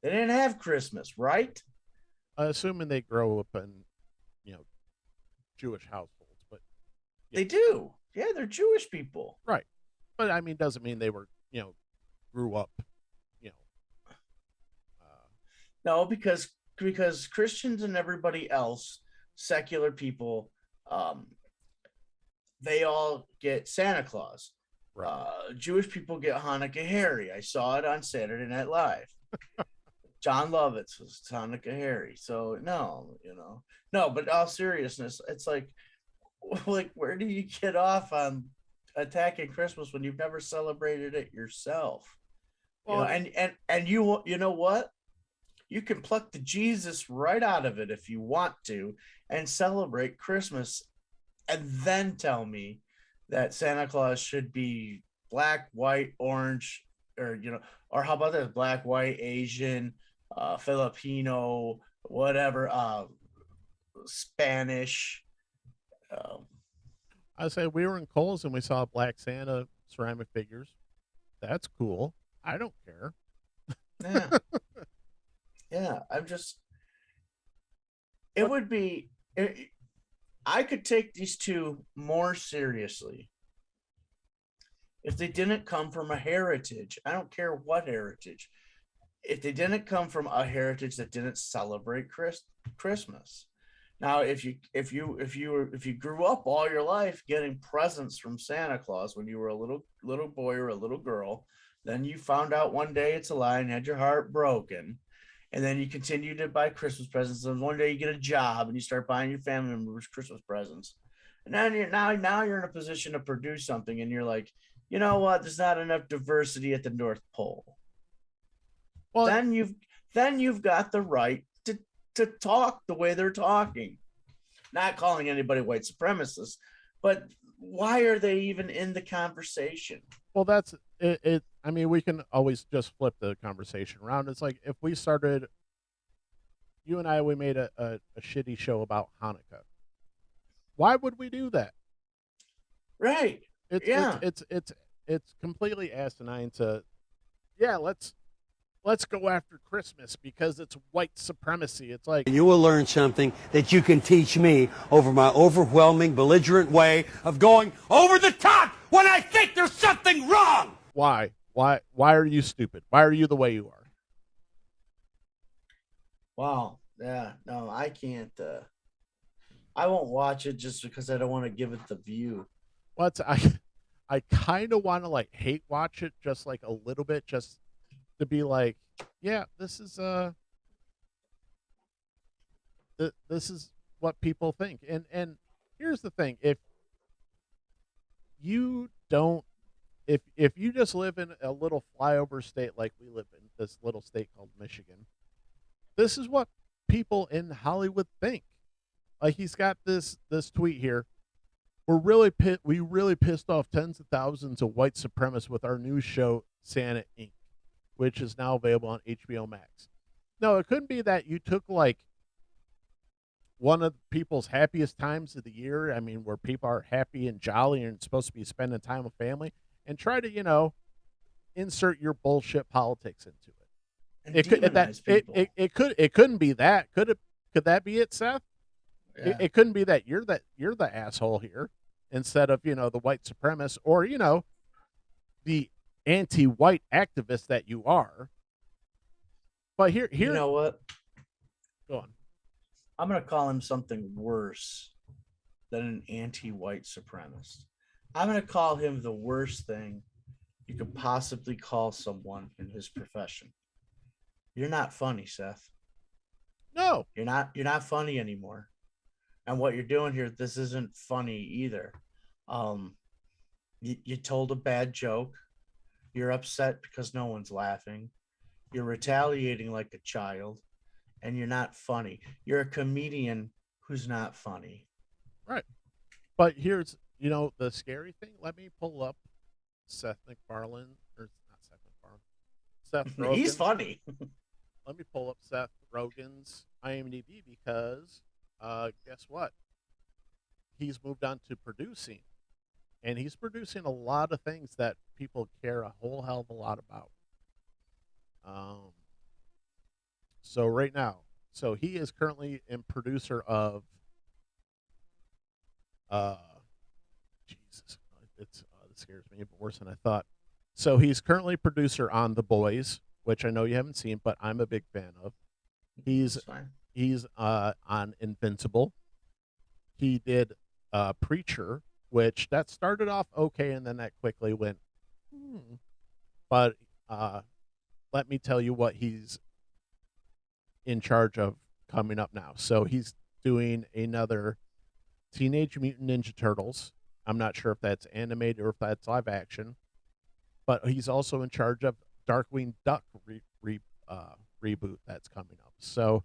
they didn't have Christmas, right? Assuming they grow up in, you know, Jewish households, but yeah. They do. Yeah, they're Jewish people. Right. But I mean, doesn't mean they were, you know, grew up, you know. No, because Christians and everybody else, secular people, they all get Santa Claus. Right. Jewish people get Hanukkah Harry. I saw it on Saturday Night Live. John Lovitz was Hanukkah Harry. So no, you know, no. But all seriousness, it's like where do you get off on attacking Christmas when you've never celebrated it yourself? Well, you know, and you know what? You can pluck the Jesus right out of it if you want to and celebrate Christmas, and then tell me that Santa Claus should be black, white, orange, or you know, or how about that, black, white, Asian, Filipino, whatever, Spanish. Um, I say we were in Kohl's and we saw Black Santa ceramic figures. That's cool. I don't care. yeah, yeah. I'm just. It But would be. I could take these two more seriously if they didn't come from a heritage. I don't care what heritage. If they didn't come from a heritage that didn't celebrate Christmas. Now, if you grew up all your life getting presents from Santa Claus when you were a little boy or a little girl, then you found out one day it's a lie and had your heart broken, and then you continue to buy Christmas presents. And one day you get a job and you start buying your family members Christmas presents, and then now you're in a position to produce something, and you're like, you know what? There's not enough diversity at the North Pole. well, Then you've got the right to talk the way they're talking. Not calling anybody white supremacist, but why are they even in the conversation? that's it. I mean, we can always just flip the conversation around. It's like if we started, you and I, we made a shitty show about Hanukkah. Why would we do that? Right. It's Yeah. it's completely asinine to, yeah, let's go after Christmas because it's white supremacy. It's like, You will learn something that you can teach me over my overwhelming, belligerent way of going over the top when I think there's something wrong. why? Why are you stupid? Why are you the way you are? Wow. Yeah. No, I can't. I won't watch it just because I don't want to give it the view. What's I kind of want to like hate watch it just like a little bit, just to be like, yeah, this is this is what people think. And here's the thing: you don't if you just live in a little flyover state like we live in, this little state called Michigan, this is what people in Hollywood think. Like he's got this tweet here. We really pissed off tens of thousands of white supremacists with our new show Santa Inc., which is now available on HBO Max. No, it couldn't be that you took like one of people's happiest times of the year. I mean, where people are happy and jolly and supposed to be spending time with family, and try to insert your bullshit politics into it. And It could that demonize people. it couldn't be that. Could that be it, Seth? Yeah. It couldn't be that you're the asshole here instead of the white supremacist or the anti-white activist that you are. But here You know what? go on. I'm going to call him something worse than an anti-white supremacist. I'm going to call him the worst thing you could possibly call someone in his profession. You're not funny, Seth. No, You're not funny anymore. And what you're doing here, this isn't funny either. You told a bad joke. You're upset because no one's laughing. You're retaliating like a child, and you're not funny. You're a comedian who's not funny. right. But here's the scary thing. Let me pull up Seth MacFarlane, or not Seth MacFarlane, Seth Rogan. He's funny. Let me pull up Seth Rogan's IMDb because guess what? He's moved on to producing, and he's producing a lot of things that people care a whole hell of a lot about. So right now, he is currently in producer of Jesus, it scares me, but worse than I thought. So he's currently producer on The Boys, which I know you haven't seen, but I'm a big fan of. He's That's fine. he's on Invincible. He did Preacher, which that started off okay, and then that quickly went. But let me tell you what he's in charge of coming up now. So he's doing another Teenage Mutant Ninja Turtles. I'm not sure if that's animated or if that's live action, but he's also in charge of Darkwing Duck reboot that's coming up. So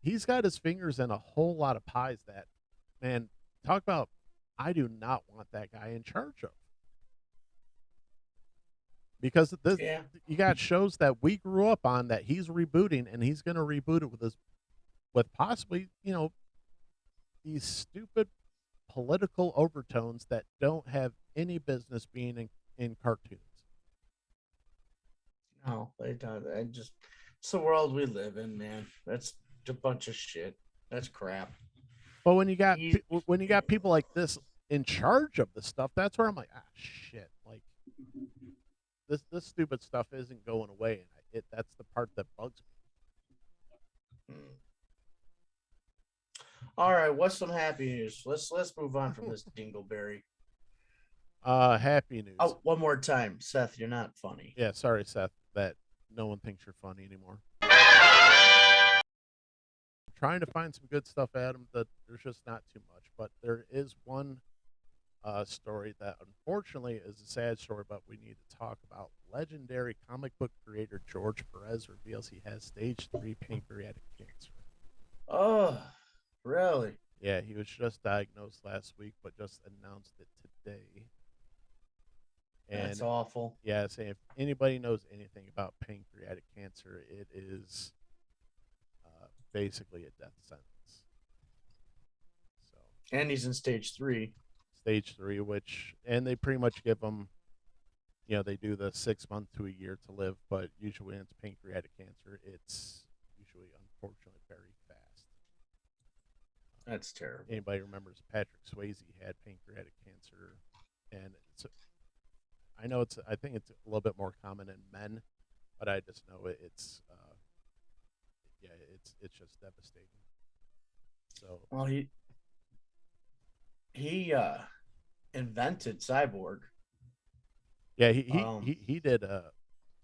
he's got his fingers in a whole lot of pies that, man, talk about, I do not want that guy in charge of. because this Yeah. you got shows that we grew up on that he's rebooting, and he's going to reboot it with possibly, these stupid political overtones that don't have any business being in cartoons. No, they don't. It's the world we live in, man. That's a bunch of shit. That's crap. But when you got He's- when you got people like this in charge of the stuff, that's where I'm like, shit, like this stupid stuff isn't going away, and that's the part that bugs me. All right, what's some happy news? Let's move on from this dingleberry. Happy news. Oh, one more time, Seth, you're not funny. Yeah, sorry, Seth, that no one thinks you're funny anymore. Trying to find some good stuff, Adam, that there's just not too much, but there is one story that unfortunately is a sad story, but we need to talk about. Legendary comic book creator George Perez reveals he has stage 3 pancreatic cancer. Oh, really? Yeah, he was just diagnosed last week, but just announced it today. And That's awful. yeah, saying if anybody knows anything about pancreatic cancer, it is basically a death sentence. So And he's in stage 3. stage 3, and they pretty much give them, they do the 6 months to a year to live, but usually when it's pancreatic cancer, it's usually unfortunately very fast. That's terrible. Anybody remembers Patrick Swayze had pancreatic cancer, and I think it's a little bit more common in men, but I just know it's just devastating. So Well, he invented Cyborg. yeah, he did a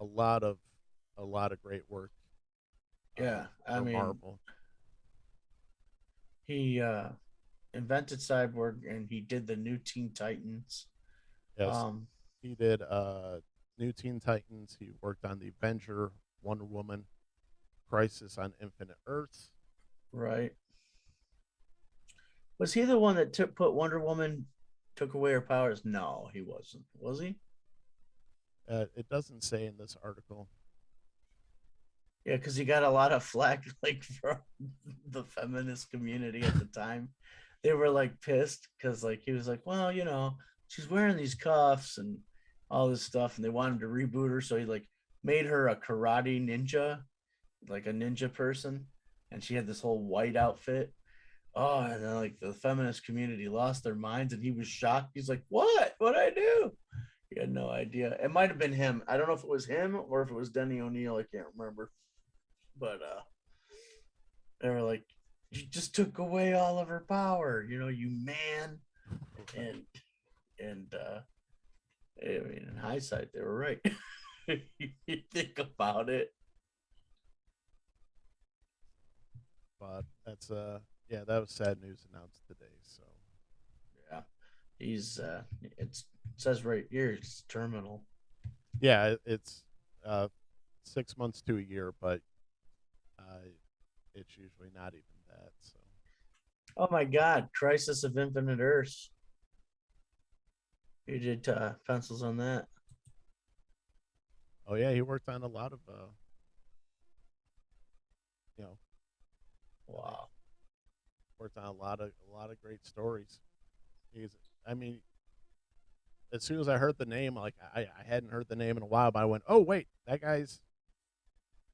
lot of great work. Yeah, I for mean, Marvel. he invented Cyborg, and he did the new Teen Titans. Yes, he did New Teen Titans. He worked on the Avenger, Wonder Woman, Crisis on Infinite Earths. Right. Was he the one that put Wonder Woman, took away her powers? No, he wasn't. Was he? It doesn't say in this article. Yeah, because he got a lot of flack like from the feminist community at the time. They were like pissed because like he was like, well, she's wearing these cuffs and all this stuff, and they wanted to reboot her, so he like made her a karate ninja, like a ninja person, and she had this whole white outfit. Oh, and then like the feminist community lost their minds, and he was shocked. He's like, "What? What'd I do?" He had no idea. It might have been him. I don't know if it was him or if it was Denny O'Neil. I can't remember. But they were like, "You just took away all of her power, you man." And I mean, in hindsight, they were right. You think about it. But that's that was sad news announced today. So Yeah, he's it says right here it's terminal. yeah, it's 6 months to a year, but it's usually not even that. So Oh my God, Crisis of Infinite Earths. You did pencils on that. oh yeah, he worked on a lot of Wow. worked on a lot of great stories. I mean, as soon as I heard the name, like I hadn't heard the name in a while, but I went, oh wait, that guy's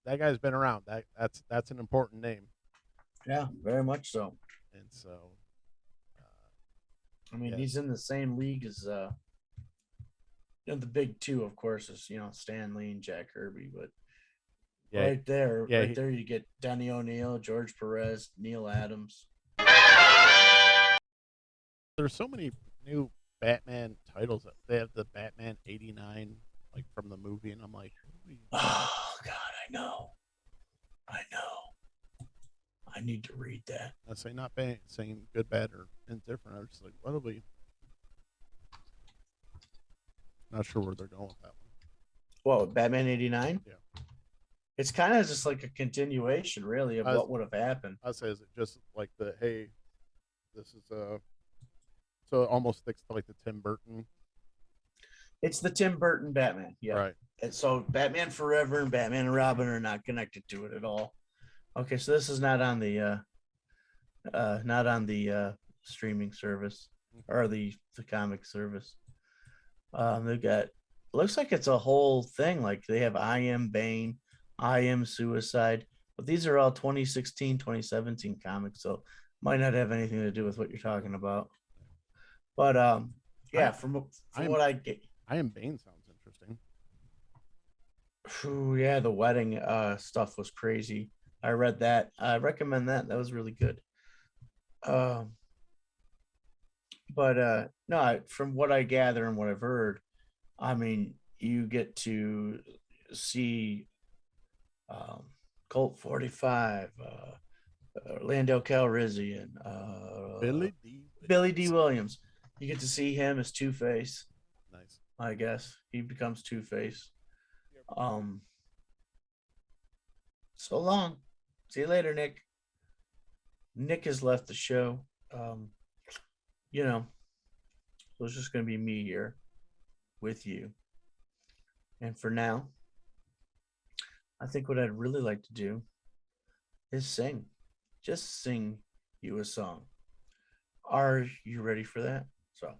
been around. That's an important name. Yeah, very much so. And so I mean, yeah. he's in the same league as the big two, of course, is Stan Lee and Jack Kirby, but yeah, right there, yeah, there you get Denny O'Neil, George Perez, Neil Adams. there's so many new Batman titles. They have the Batman '89, like from the movie, and I'm like, Oh God, I know. I need to read that. I say not bad, saying good, bad, or indifferent. I was just like, what'll be? Not sure where they're going with that one. What, Batman '89? Yeah. It's kind of just like a continuation, really, of what would have happened. I say, is it just like hey, this is so it almost sticks to like the Tim Burton. It's the Tim Burton Batman. Yeah. Right. And so Batman Forever and Batman and Robin are not connected to it at all. Okay, so this is not on the streaming service or the comic service. They've got, looks like it's a whole thing. Like they have I Am Bane, I Am Suicide, but these are all 2016, 2017 comics, so might not have anything to do with what you're talking about. But yeah, from what I get, I Am Bane sounds interesting. Yeah, the wedding stuff was crazy. I read that. I recommend that. That was really good. But no, from what I gather and what I've heard, I mean, you get to see Colt 45, Orlando Calrissian, Billy D. Williams. You get to see him as Two-Face. Nice. I guess he becomes Two-Face. So long. See you later, Nick. Nick has left the show. You know, so it's just going to be me here with you. And for now, I think what I'd really like to do is sing. Just sing you a song. Are you ready for that? So,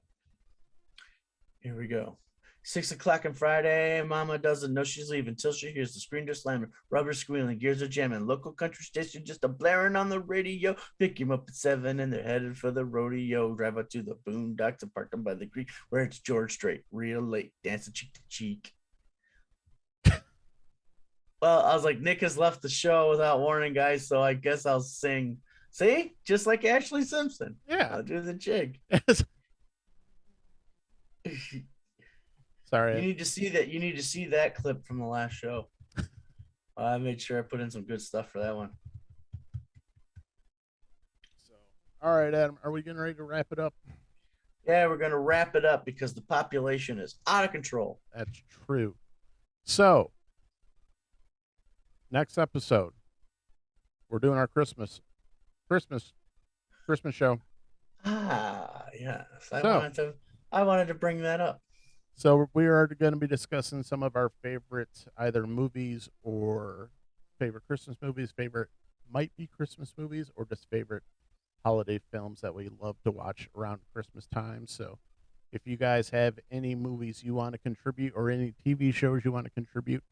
here we go. 6 o'clock on Friday, Mama doesn't know she's leaving till she hears the screen door slamming, rubber squealing, gears are jamming, local country station just a blaring on the radio. Pick him up at 7 and they're headed for the rodeo. Drive out to the boondocks and park them by the creek where it's George Strait, real late, dancing cheek to cheek. Well, I was like, Nick has left the show without warning, guys, so I guess I'll sing. See? Just like Ashley Simpson. Yeah. I'll do the jig. Sorry. You need to see that. You need to see that clip from the last show. I made sure I put in some good stuff for that one. So, all right, Adam, are we getting ready to wrap it up? Yeah, we're going to wrap it up because the population is out of control. That's true. So, next episode, we're doing our Christmas show. Yes. I wanted to bring that up. So we are going to be discussing some of our favorite either movies or favorite Christmas movies, might be Christmas movies, or just favorite holiday films that we love to watch around Christmas time. So if you guys have any movies you want to contribute or any TV shows you want to contribute,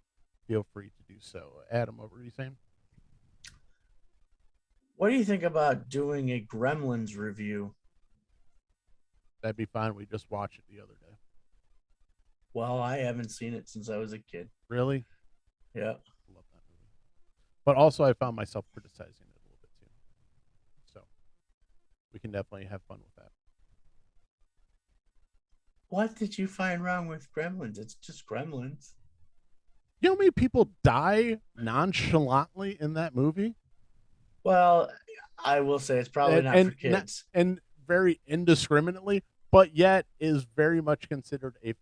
feel free to do so. Adam, what were you saying? What do you think about doing a Gremlins review? That'd be fine. We just watched it the other day. Well, I haven't seen it since I was a kid. Really? Yeah. I love that movie. But also I found myself criticizing it a little bit too. So we can definitely have fun with that. What did you find wrong with Gremlins? It's just Gremlins. You know how many people die nonchalantly in that movie? Well, I will say it's probably not for kids. And very indiscriminately, but yet is very much considered a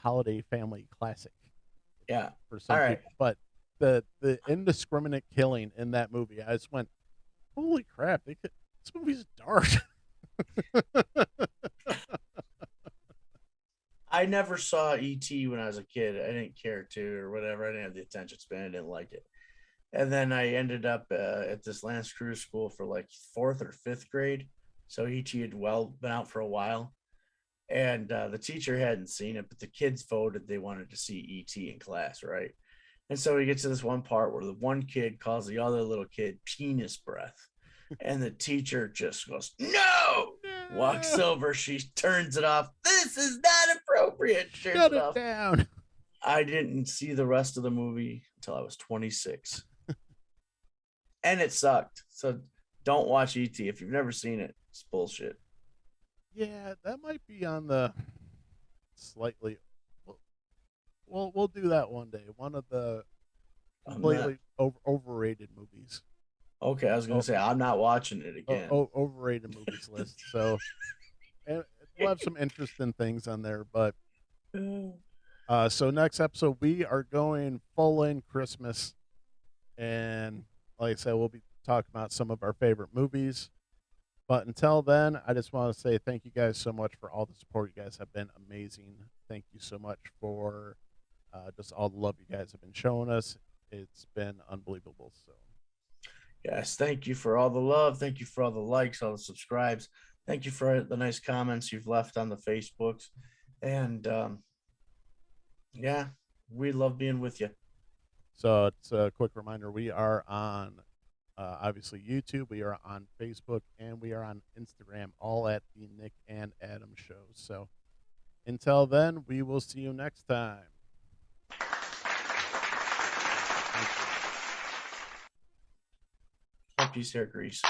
holiday family classic. Yeah. For some All right. people. But the indiscriminate killing in that movie, I just went, holy crap, this movie's dark. I never saw E.T. when I was a kid. I didn't care to or whatever. I didn't have the attention span. I didn't like it. And then I ended up at this Lance Cruise school for like 4th or 5th grade. So E.T. had been out for a while. And the teacher hadn't seen it, but the kids voted they wanted to see E.T. in class, right? And so we get to this one part where the one kid calls the other little kid penis breath. And the teacher just goes, no! Walks over, she turns it off. This is not appropriate. Shut it down. I didn't see the rest of the movie until I was 26. And it sucked. So don't watch E.T. If you've never seen it. It's bullshit. Yeah, that might be on the slightly. We'll do that one day. One of the completely overrated movies. Okay, I was going to say I'm not watching it again. Overrated movies list. So and we'll have some interesting things on there. But so next episode we are going full in Christmas, and like I said, we'll be talking about some of our favorite movies. But until then, I just want to say thank you guys so much for all the support. You guys have been amazing. Thank you so much for just all the love you guys have been showing us. It's been unbelievable. So, Yes, thank you for all the love. Thank you for all the likes, all the subscribes. Thank you for the nice comments you've left on the Facebooks. And yeah, we love being with you. so it's a quick reminder: we are on obviously YouTube, we are on Facebook, and we are on Instagram, all at the Nick and Adam Show. So until then, we will see you next time. Hope you hair grease.